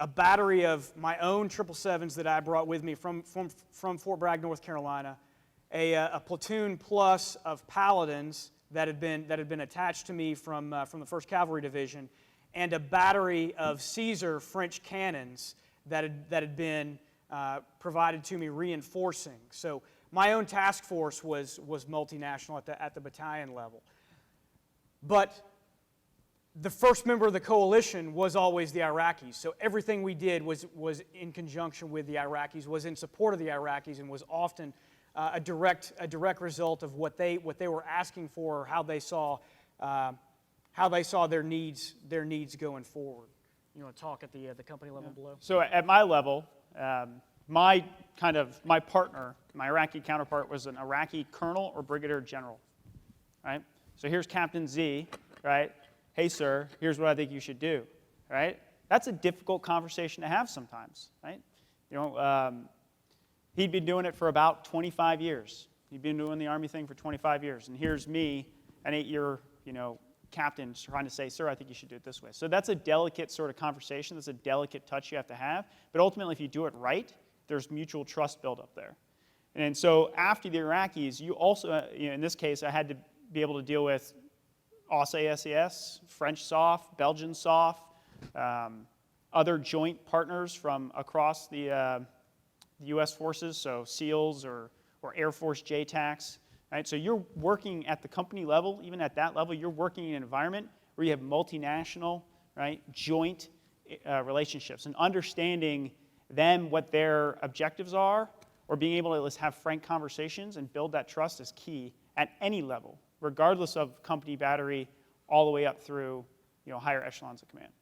[SPEAKER 4] a battery of my own 777s that I brought with me from Fort Bragg, North Carolina, a platoon plus of Paladins that had been attached to me from the 1st Cavalry Division, and a battery of Caesar French cannons that had been provided to me reinforcing. So my own task force was multinational at the battalion level. But the first member of the coalition was always the Iraqis. So everything we did was in conjunction with the Iraqis, was in support of the Iraqis, and was often a direct result of what they were asking for, or how they saw their needs going forward. You want to talk at the company level below?
[SPEAKER 5] So at my level, my partner, my Iraqi counterpart, was an Iraqi colonel or brigadier general, right? So here's Captain Z, right? Hey, sir, here's what I think you should do, right? That's a difficult conversation to have sometimes, right? You know, he'd been doing it for about 25 years. He'd been doing the Army thing for 25 years, and here's me, an 8-year, captain, trying to say, sir, I think you should do it this way. So that's a delicate sort of conversation. That's a delicate touch you have to have. But ultimately, if you do it right, there's mutual trust built up there. And so after the Iraqis, you also, in this case, I had to be able to deal with SAS, French SOF, Belgian SOF, other joint partners from across the U.S. forces, so SEALs or Air Force JTACs. Right? So you're working at the company level, even at that level, you're working in an environment where you have multinational, right, joint relationships, and understanding them, what their objectives are, or being able to have frank conversations and build that trust is key at any level, regardless of company, battery, all the way up through higher echelons of command.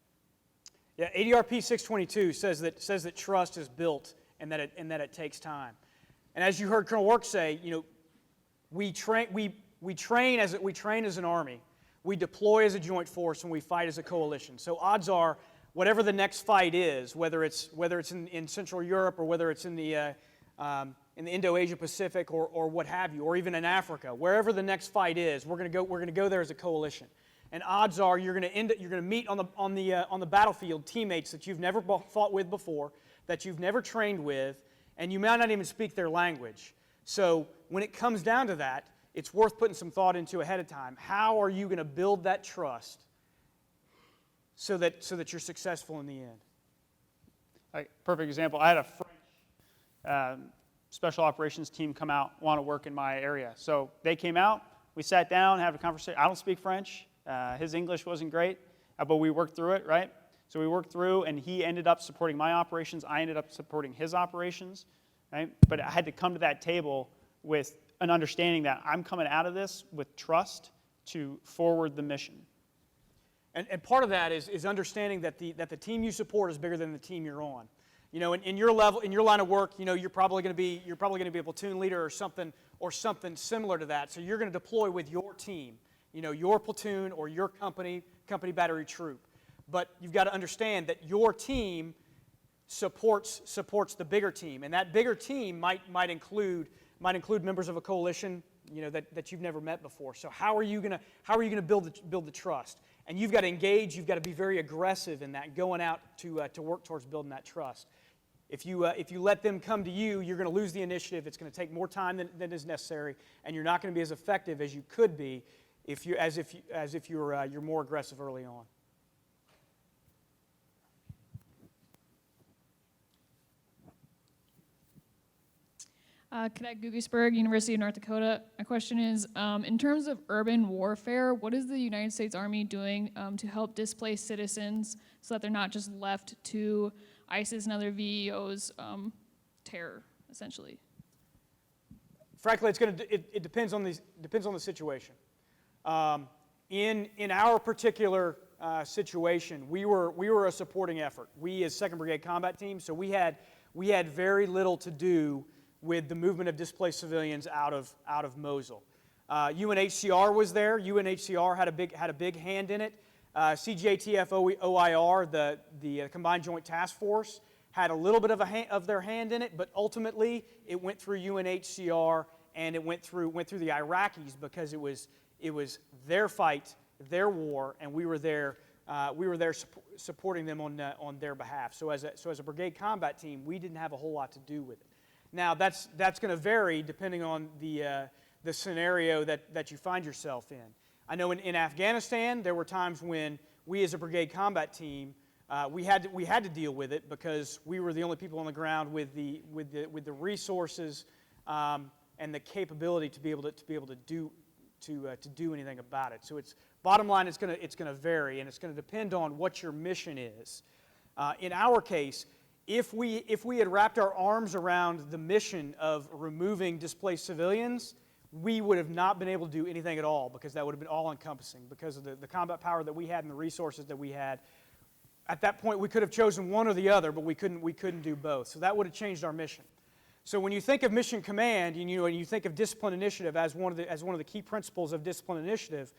[SPEAKER 4] Yeah, ADRP 622 says that trust is built and that it takes time. And as you heard Colonel Work say, we train as an army, we deploy as a joint force, and we fight as a coalition. So odds are, whatever the next fight is, whether it's in Central Europe or whether it's in the Indo-Asia Pacific or what have you, or even in Africa, wherever the next fight is, we're going to go there as a coalition. And odds are you're going to meet on the battlefield teammates that you've never fought with before, that you've never trained with, and you might not even speak their language. So when it comes down to that, it's worth putting some thought into ahead of time. How are you going to build that trust so that you're successful in the end?
[SPEAKER 5] Perfect example. I had a French special operations team come out, want to work in my area. So they came out, we sat down, had a conversation. I don't speak French. His English wasn't great, but we worked through it, right? So we worked through, and he ended up supporting my operations. I ended up supporting his operations, right? But I had to come to that table with an understanding that I'm coming out of this with trust to forward the mission.
[SPEAKER 4] And part of that is understanding that the team you support is bigger than the team you're on. You know, in your line of work, you know, you're probably going to be a platoon leader or something similar to that. So you're going to deploy with your team, you know, your platoon or your company battery troop. But you've got to understand that your team supports the bigger team, and that bigger team might include members of a coalition, you know, that you've never met before. So how are you going to build the trust? And you've got to engage. You've got to be very aggressive in that, going out to work towards building that trust. If you let them come to you, you're going to lose the initiative. It's going to take more time than is necessary, and you're not going to be as effective as you could be if you're more aggressive early on.
[SPEAKER 9] Cadet Gugisberg, University of North Dakota. My question is, in terms of urban warfare, what is the United States Army doing to help displace citizens so that they're not just left to ISIS and other VEOs' terror, essentially?
[SPEAKER 4] Frankly, it depends on the situation. In our particular situation, we were a supporting effort. We, as 2nd Brigade Combat Team, so we had very little to do with the movement of displaced civilians out of Mosul. UNHCR was there. UNHCR had a big hand in it. CJTF OIR, the Combined Joint Task Force, had a little bit of their hand in it, but ultimately it went through UNHCR and it went through the Iraqis because it was their fight, their war, and we were there supporting them on their behalf. So as a brigade combat team, we didn't have a whole lot to do with it. Now that's going to vary depending on the scenario that you find yourself in. I know in Afghanistan there were times when we as a brigade combat team we had to deal with it because we were the only people on the ground with the resources and the capability to be able to do anything about it. So it's bottom line, it's going to vary, and it's going to depend on what your mission is. In our case, if we had wrapped our arms around the mission of removing displaced civilians, we would have not been able to do anything at all because that would have been all-encompassing because of the combat power that we had and the resources that we had. At that point, we could have chosen one or the other, but we couldn't do both. So that would have changed our mission. So when you think of mission command, and you think of discipline initiative as one of the key principles of discipline initiative,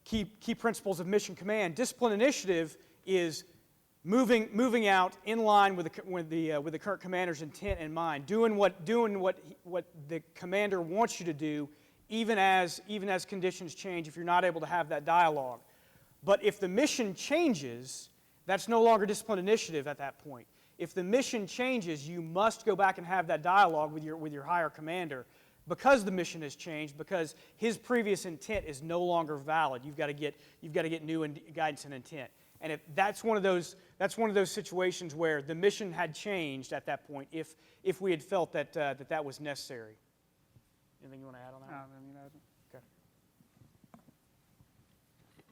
[SPEAKER 4] key principles of mission command, discipline initiative is moving out in line with the current commander's intent in mind, doing what the commander wants you to do, even as conditions change. If you're not able to have that dialogue, but if the mission changes, that's no longer discipline initiative at that point. If the mission changes, you must go back and have that dialogue with your higher commander because the mission has changed, because his previous intent is no longer valid. You've got to get new guidance and intent. And if that's one of those situations where the mission had changed at that point, if we had felt that that was necessary. Anything you want to add on that?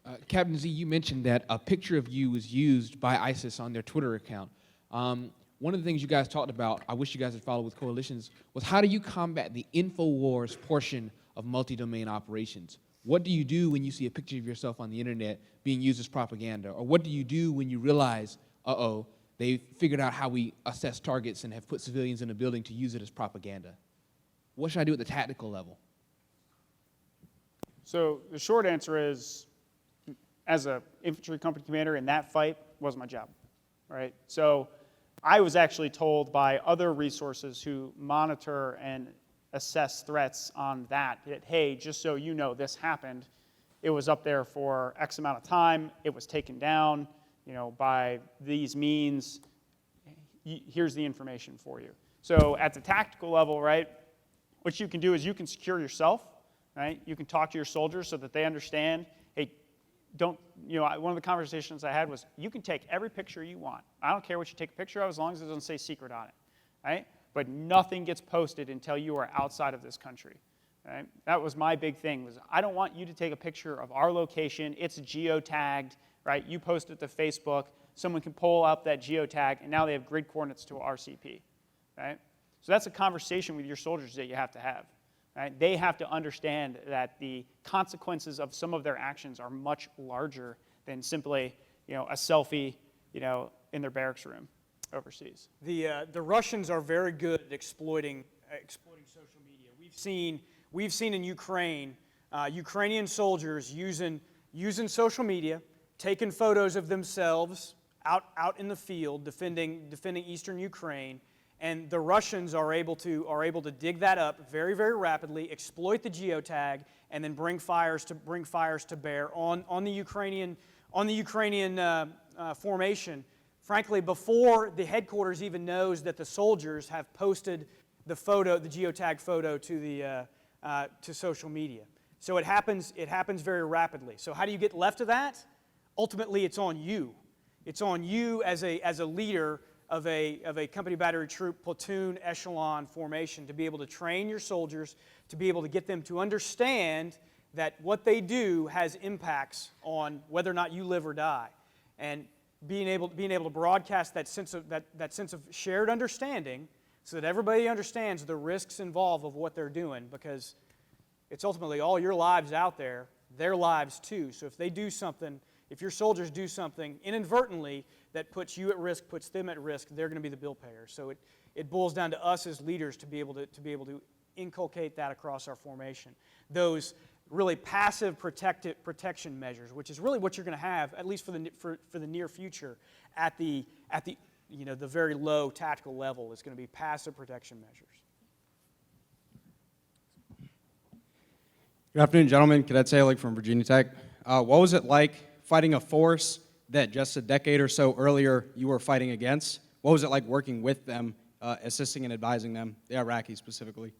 [SPEAKER 4] Okay.
[SPEAKER 10] Captain Z, you mentioned that a picture of you was used by ISIS on their Twitter account. One of the things you guys talked about, I wish you guys had followed with coalitions, was how do you combat the InfoWars portion of multi-domain operations? What do you do when you see a picture of yourself on the internet being used as propaganda? Or what do you do when you realize, they figured out how we assess targets and have put civilians in a building to use it as propaganda? What should I do at the tactical level?
[SPEAKER 5] So the short answer is, as a infantry company commander in that fight was my job, right? So I was actually told by other resources who monitor and assess threats on that, hey, just so you know, this happened. It was up there for X amount of time. It was taken down, by these means. Here's the information for you. So at the tactical level, right, what you can do is you can secure yourself, right? You can talk to your soldiers so that they understand, hey, one of the conversations I had was, you can take every picture you want. I don't care what you take a picture of as long as it doesn't say secret on it, right? But nothing gets posted until you are outside of this country, right? That was my big thing, was I don't want you to take a picture of our location. It's geotagged, right? You post it to Facebook. Someone can pull up that geotag, and now they have grid coordinates to RCP, right? So that's a conversation with your soldiers that you have to have, right? They have to understand that the consequences of some of their actions are much larger than simply, a selfie, in their barracks room overseas.
[SPEAKER 4] The Russians are very good at exploiting social media. We've seen in Ukraine, Ukrainian soldiers using social media, taking photos of themselves out in the field defending eastern Ukraine, and the Russians are able to dig that up very, very rapidly, exploit the geotag, and then bring fires to bear on the Ukrainian formation. Frankly, before the headquarters even knows that the soldiers have posted the geotag photo to social media. So it happens very rapidly. So how do you get left of that? Ultimately, it's on you. It's on you as a leader of a company battery troop platoon echelon formation to be able to train your soldiers, to be able to get them to understand that what they do has impacts on whether or not you live or die. And being able to broadcast that sense of shared understanding so that everybody understands the risks involved of what they're doing, because it's ultimately all your lives out there, their lives too. So if they do something, if your soldiers do something inadvertently that puts you at risk, puts them at risk, they're going to be the bill payer. So it boils down to us as leaders to be able to inculcate that across our formation. Those really passive protection measures, which is really what you're going to have, at least for the near future, at the very low tactical level, is going to be passive protection measures.
[SPEAKER 11] Good afternoon, gentlemen. Cadet Salick from Virginia Tech. What was it like fighting a force that just a decade or so earlier you were fighting against? What was it like working with them, assisting and advising them, the Iraqis specifically?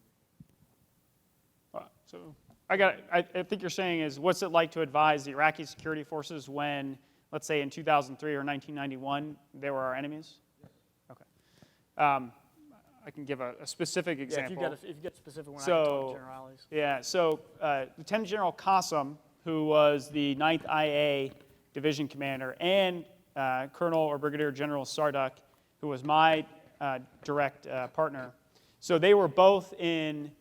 [SPEAKER 5] So I think you're saying is, what's it like to advise the Iraqi security forces when, let's say in 2003 or 1991, they were our enemies? Okay. I can give a specific example.
[SPEAKER 4] Yeah, if you get specific one, I can talk to generalities.
[SPEAKER 5] Yeah, so Lieutenant General Qassem, who was the 9th IA division commander, and Colonel or Brigadier General Sarduk, who was my direct partner. So they were both in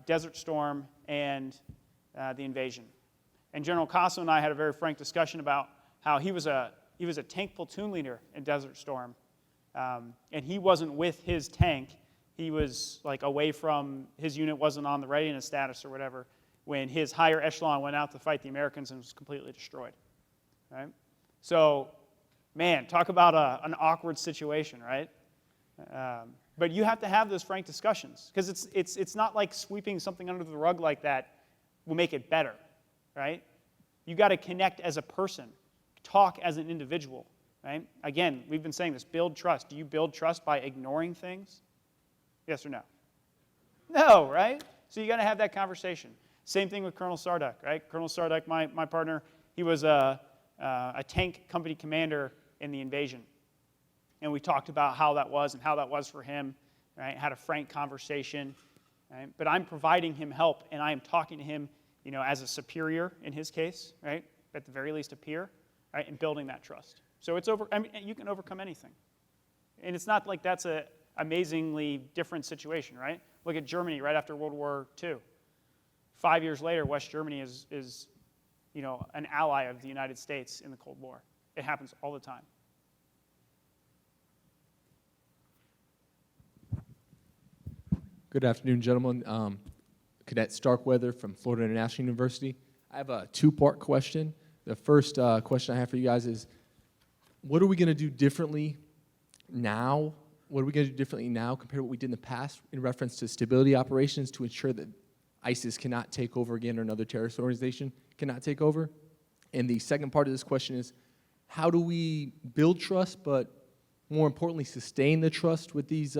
[SPEAKER 5] Desert Storm and the invasion. And General Qassem and I had a very frank discussion about how he was a tank platoon leader in Desert Storm. And he wasn't with his tank. He was like away from, his unit wasn't on the readiness status or whatever when his higher echelon went out to fight the Americans and was completely destroyed. Right? So, man, talk about an awkward situation, right? But you have to have those frank discussions, because it's not like sweeping something under the rug like that will make it better, right? You got to connect as a person, talk as an individual. Right? Again, we've been saying this, build trust. Do you build trust by ignoring things? Yes or no? No, right? So you got to have that conversation. Same thing with Colonel Sarduk, right? Colonel Sarduk, my partner, he was a tank company commander in the invasion. And we talked about how that was and how that was for him, right? Had a frank conversation, right? But I'm providing him help, and I am talking to him, as a superior in his case, right? At the very least a peer, right? And building that trust. So you can overcome anything. And it's not like that's an amazingly different situation, right? Look at Germany right after World War II. 5 years later, West Germany is an ally of the United States in the Cold War. It happens all the time.
[SPEAKER 12] Good afternoon, gentlemen. Cadet Starkweather from Florida International University. I have a two-part question. The first question I have for you guys is, what are we going to do differently now? What are we going to do differently now compared to what we did in the past in reference to stability operations to ensure that ISIS cannot take over again or another terrorist organization cannot take over? And the second part of this question is, how do we build trust, but more importantly, sustain the trust with these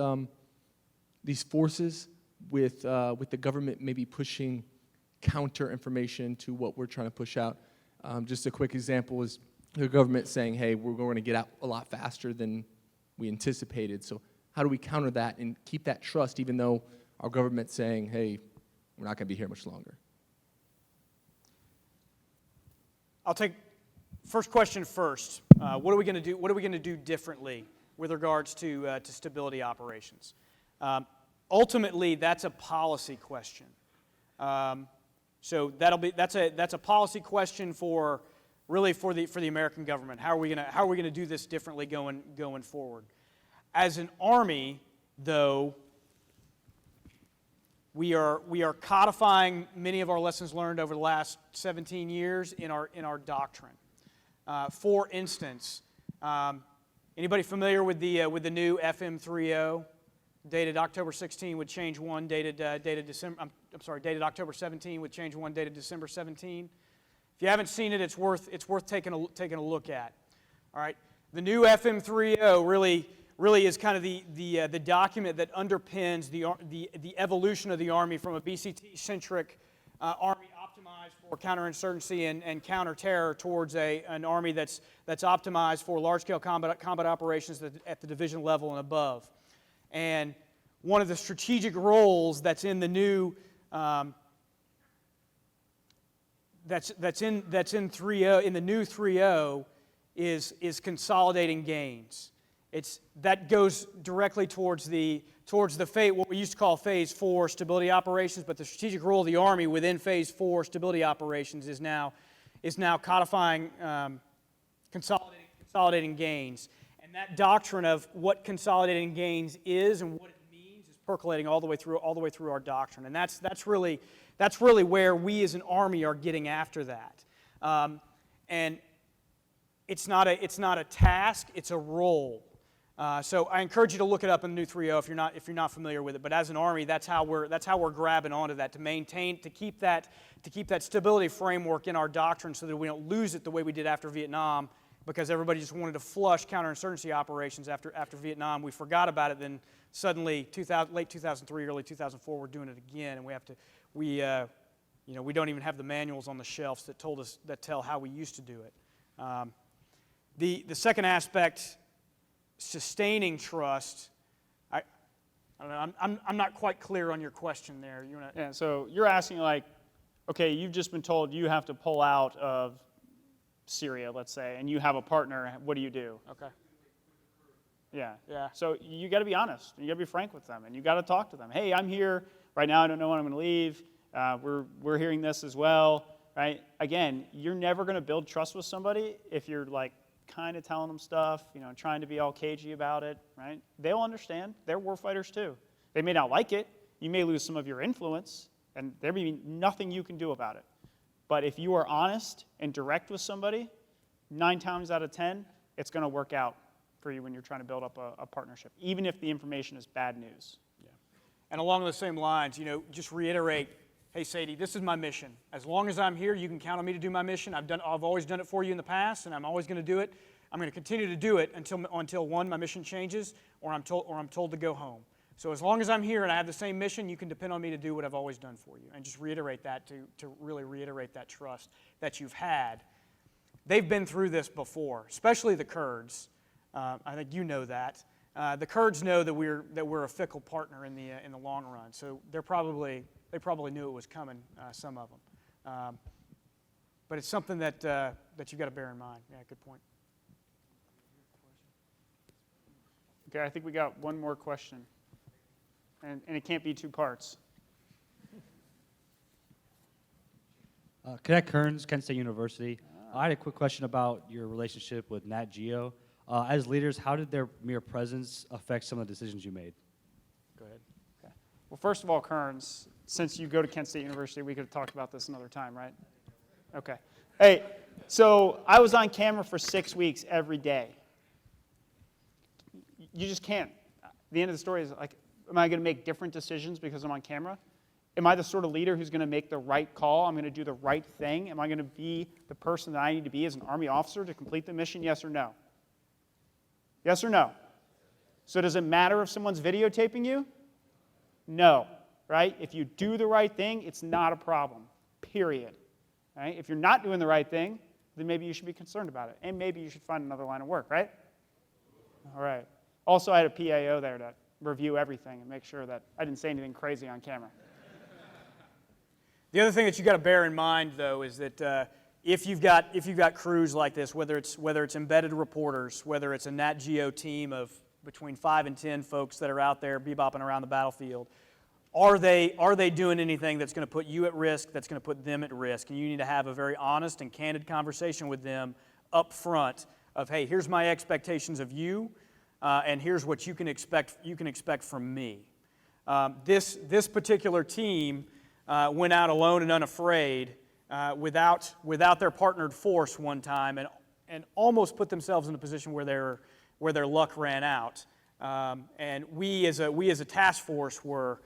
[SPEAKER 12] forces, with the government maybe pushing counter information to what we're trying to push out? Just a quick example is the government saying, hey, we're going to get out a lot faster than we anticipated. So how do we counter that and keep that trust even though our government's saying, hey, we're not going to be here much longer?
[SPEAKER 4] I'll take first question first. What are we going to do? What are we going to do differently with regards to stability operations? Ultimately, that's a policy question. So that's a policy question for the American government. How are we going to do this differently going forward? As an Army, though, we are codifying many of our lessons learned over the last 17 years in our doctrine. For instance, anybody familiar with the new FM30? Dated October 16 with change 1, dated October 17 with change 1, dated December 17. If you haven't seen it, it's worth taking a look at. All right, the new FM30 really is kind of the document that underpins the evolution of the Army from a BCT-centric Army optimized for counterinsurgency and counter-terror towards an Army that's optimized for large-scale combat operations at the division level and above. And one of the strategic roles that's in the new that's in 3.0 in the new 3.0 is consolidating gains. That goes directly towards the what we used to call Phase 4 stability operations, but the strategic role of the Army within Phase 4 stability operations is now codifying consolidating gains. And that doctrine of what consolidating gains is and what it means is percolating all the way through our doctrine. And that's really where we as an Army are getting after that. And it's not a task, it's a role. So I encourage you to look it up in the new 3.0 if you're not familiar with it. But as an Army, that's how we're grabbing onto that, to keep that stability framework in our doctrine so that we don't lose it the way we did after Vietnam, because everybody just wanted to flush counterinsurgency operations after Vietnam. We forgot about it, then suddenly late 2003, early 2004, we're doing it again, and we don't even have the manuals on the shelves that tell how we used to do it. The second aspect, sustaining trust. I don't know. I'm not quite clear on your question there.
[SPEAKER 5] Yeah. So you're asking okay, you've just been told you have to pull out of Syria, let's say, and you have a partner. What do you do?
[SPEAKER 4] Okay.
[SPEAKER 5] Yeah.
[SPEAKER 4] Yeah.
[SPEAKER 5] So you got to be honest. You got to be frank with them, and you got to talk to them. Hey, I'm here right now. I don't know when I'm going to leave. We're hearing this as well, right? Again, you're never going to build trust with somebody if you're kind of telling them stuff, trying to be all cagey about it, right? They'll understand. They're warfighters too. They may not like it. You may lose some of your influence, and there may be nothing you can do about it. But if you are honest and direct with somebody, 9 times out of 10, it's going to work out for you when you're trying to build up a partnership, even if the information is bad news.
[SPEAKER 4] Yeah. And along those same lines, just reiterate, hey, Sadie, this is my mission. As long as I'm here, you can count on me to do my mission. I've always done it for you in the past, and I'm always going to do it. I'm going to continue to do it until one, my mission changes, or I'm told to go home. So as long as I'm here and I have the same mission, you can depend on me to do what I've always done for you. And just reiterate that to really reiterate that trust that you've had. They've been through this before, especially the Kurds. I think you know that. The Kurds know that we're a fickle partner in the long run. So they probably knew it was coming. Some of them, but it's something that you've got to bear in mind. Yeah, good point.
[SPEAKER 5] Okay, I think we got one more question, and it can't be 2 parts.
[SPEAKER 13] Cadet Kearns, Kent State University. I had a quick question about your relationship with NatGeo. As leaders, how did their mere presence affect some of the decisions you made?
[SPEAKER 5] Go ahead. Okay. Well, first of all, Kearns, since you go to Kent State University, we could have talked about this another time, right? Okay. Hey, So I was on camera for 6 weeks every day. You just can't. The end of the story is like, am I going to make different decisions because I'm on camera? Am I the sort of leader who's going to make the right call? I'm going to do the right thing? Am I going to be the person that I need to be as an Army officer to complete the mission? Yes or no? Yes or no? So does it matter if someone's videotaping you? No, right? If you do the right thing, it's not a problem, period. Right? If you're not doing the right thing, then maybe you should be concerned about it. And maybe you should find another line of work, right? All right. Also, I had a PAO there to review everything and make sure that I didn't say anything crazy on camera.
[SPEAKER 4] The other thing that you got to bear in mind, though, is that if you've got crews like this, whether it's embedded reporters, whether it's a NatGeo team of between 5 and 10 folks that are out there bebopping around the battlefield, are they doing anything that's going to put you at risk, that's going to put them at risk? And you need to have a very honest and candid conversation with them up front of, hey, here's my expectations of you, and here's what you can expect from me. This particular team went out alone and unafraid without their partnered force one time, and almost put themselves in a position where their luck ran out. And we as a task force were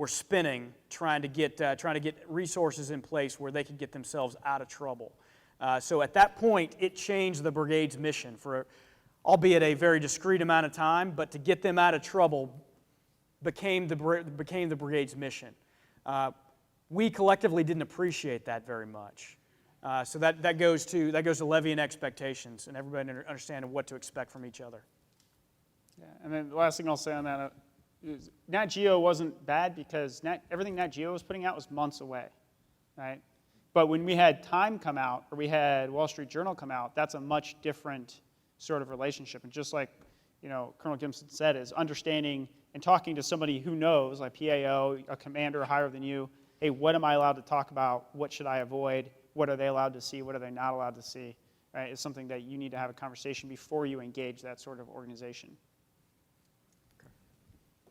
[SPEAKER 4] spinning, trying to get resources in place where they could get themselves out of trouble. So at that point, it changed the brigade's mission for, albeit a very discrete amount of time, but to get them out of trouble became the brigade's mission. We collectively didn't appreciate that very much. So that goes to levying expectations and everybody understanding what to expect from each other.
[SPEAKER 5] Yeah, and then the last thing I'll say on that is NatGeo wasn't bad because everything NatGeo was putting out was months away, right? But when we had Time come out or we had Wall Street Journal come out, that's a much different sort of relationship. And just like Colonel Gibson said, is understanding and talking to somebody who knows, like PAO, a commander higher than you, hey, what am I allowed to talk about? What should I avoid? What are they allowed to see? What are they not allowed to see? Right? It's something that you need to have a conversation before you engage that sort of organization.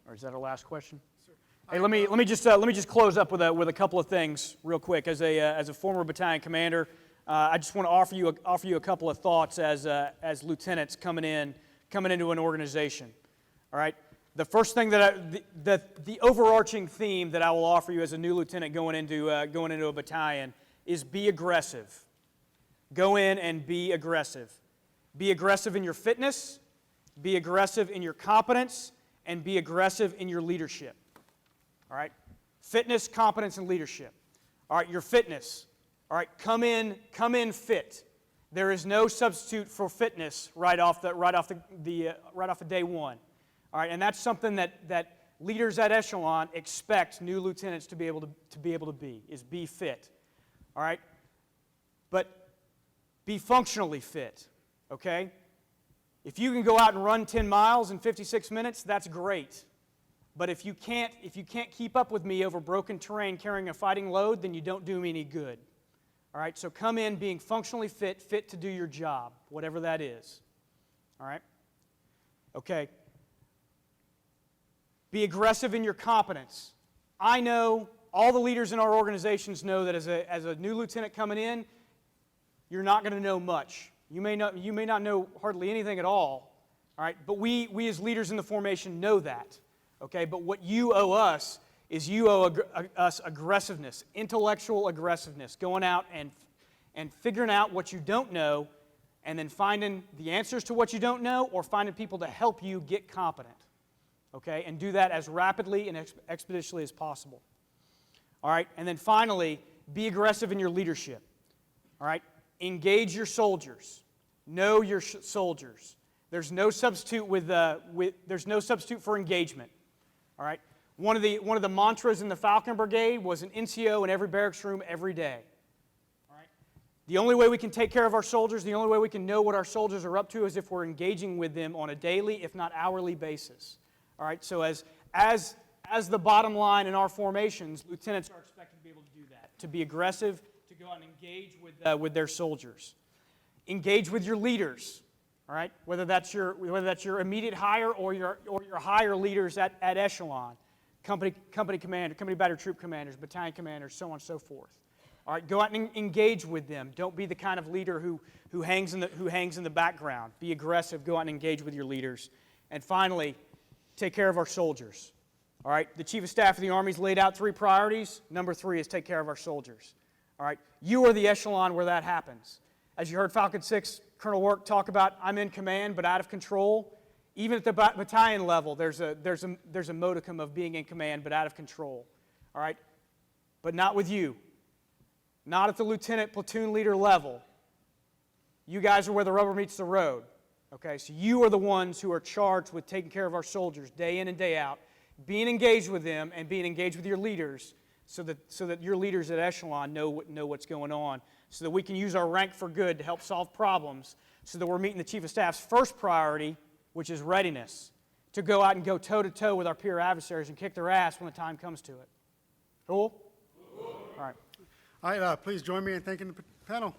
[SPEAKER 4] Or is that our last question? Hey, let me just close up with a couple of things real quick. As a former battalion commander, I just want to offer you a couple of thoughts as lieutenants coming into an organization. All right. The first thing the overarching theme that I will offer you as a new lieutenant going into a battalion is be aggressive. Go in and be aggressive. Be aggressive in your fitness, be aggressive in your competence, and be aggressive in your leadership. All right? Fitness, competence, and leadership. All right, your fitness. All right, come in fit. There is no substitute for fitness right off the day one. All right, and that's something that leaders at echelon expect new lieutenants to be able to be fit. All right, but be functionally fit. Okay. If you can go out and run 10 miles in 56 minutes, that's great. But if you can't keep up with me over broken terrain carrying a fighting load, then you don't do me any good. All right, so come in being functionally fit to do your job, whatever that is. All right? Okay. Be aggressive in your competence. I know, all the leaders in our organizations know that as a new lieutenant coming in, you're not going to know much. You may not know hardly anything at all, right? But we as leaders in the formation know that, okay? But what you owe us is you owe us aggressiveness, intellectual aggressiveness, going out and figuring out what you don't know and then finding the answers to what you don't know or finding people to help you get competent, okay? And do that as rapidly and expeditiously as possible, all right? And then finally, be aggressive in your leadership, all right? Engage your soldiers. Know your soldiers. There's no substitute there's no substitute for engagement. All right. One of the mantras in the Falcon Brigade was an NCO in every barracks room every day. All right. The only way we can take care of our soldiers, the only way we can know what our soldiers are up to, is if we're engaging with them on a daily, if not hourly, basis. All right. So as the bottom line in our formations, lieutenants are expected to be able to do that, to be aggressive, to go out and engage with their soldiers. Engage with your leaders, all right? Whether that's your immediate hire or your higher leaders at echelon, company commander, company battery troop commanders, battalion commanders, so on and so forth. All right, go out and engage with them. Don't be the kind of leader who hangs in the background. Be aggressive. Go out and engage with your leaders. And finally, take care of our soldiers. All right, the Chief of Staff of the Army's laid out 3 priorities. Number 3 is take care of our soldiers. All right, you are the echelon where that happens. As you heard Falcon 6 Colonel Work talk about, I'm in command but out of control. Even at the battalion level, there's a modicum of being in command but out of control. All right, but not with you. Not at the lieutenant platoon leader level. You guys are where the rubber meets the road. Okay, so you are the ones who are charged with taking care of our soldiers day in and day out, being engaged with them and being engaged with your leaders so that your leaders at echelon know what's going on, so that we can use our rank for good to help solve problems, so that we're meeting the Chief of Staff's first priority, which is readiness, to go out and go toe-to-toe with our peer adversaries and kick their ass when the time comes to it. Cool? All right.
[SPEAKER 1] All right, please join me in thanking the panel.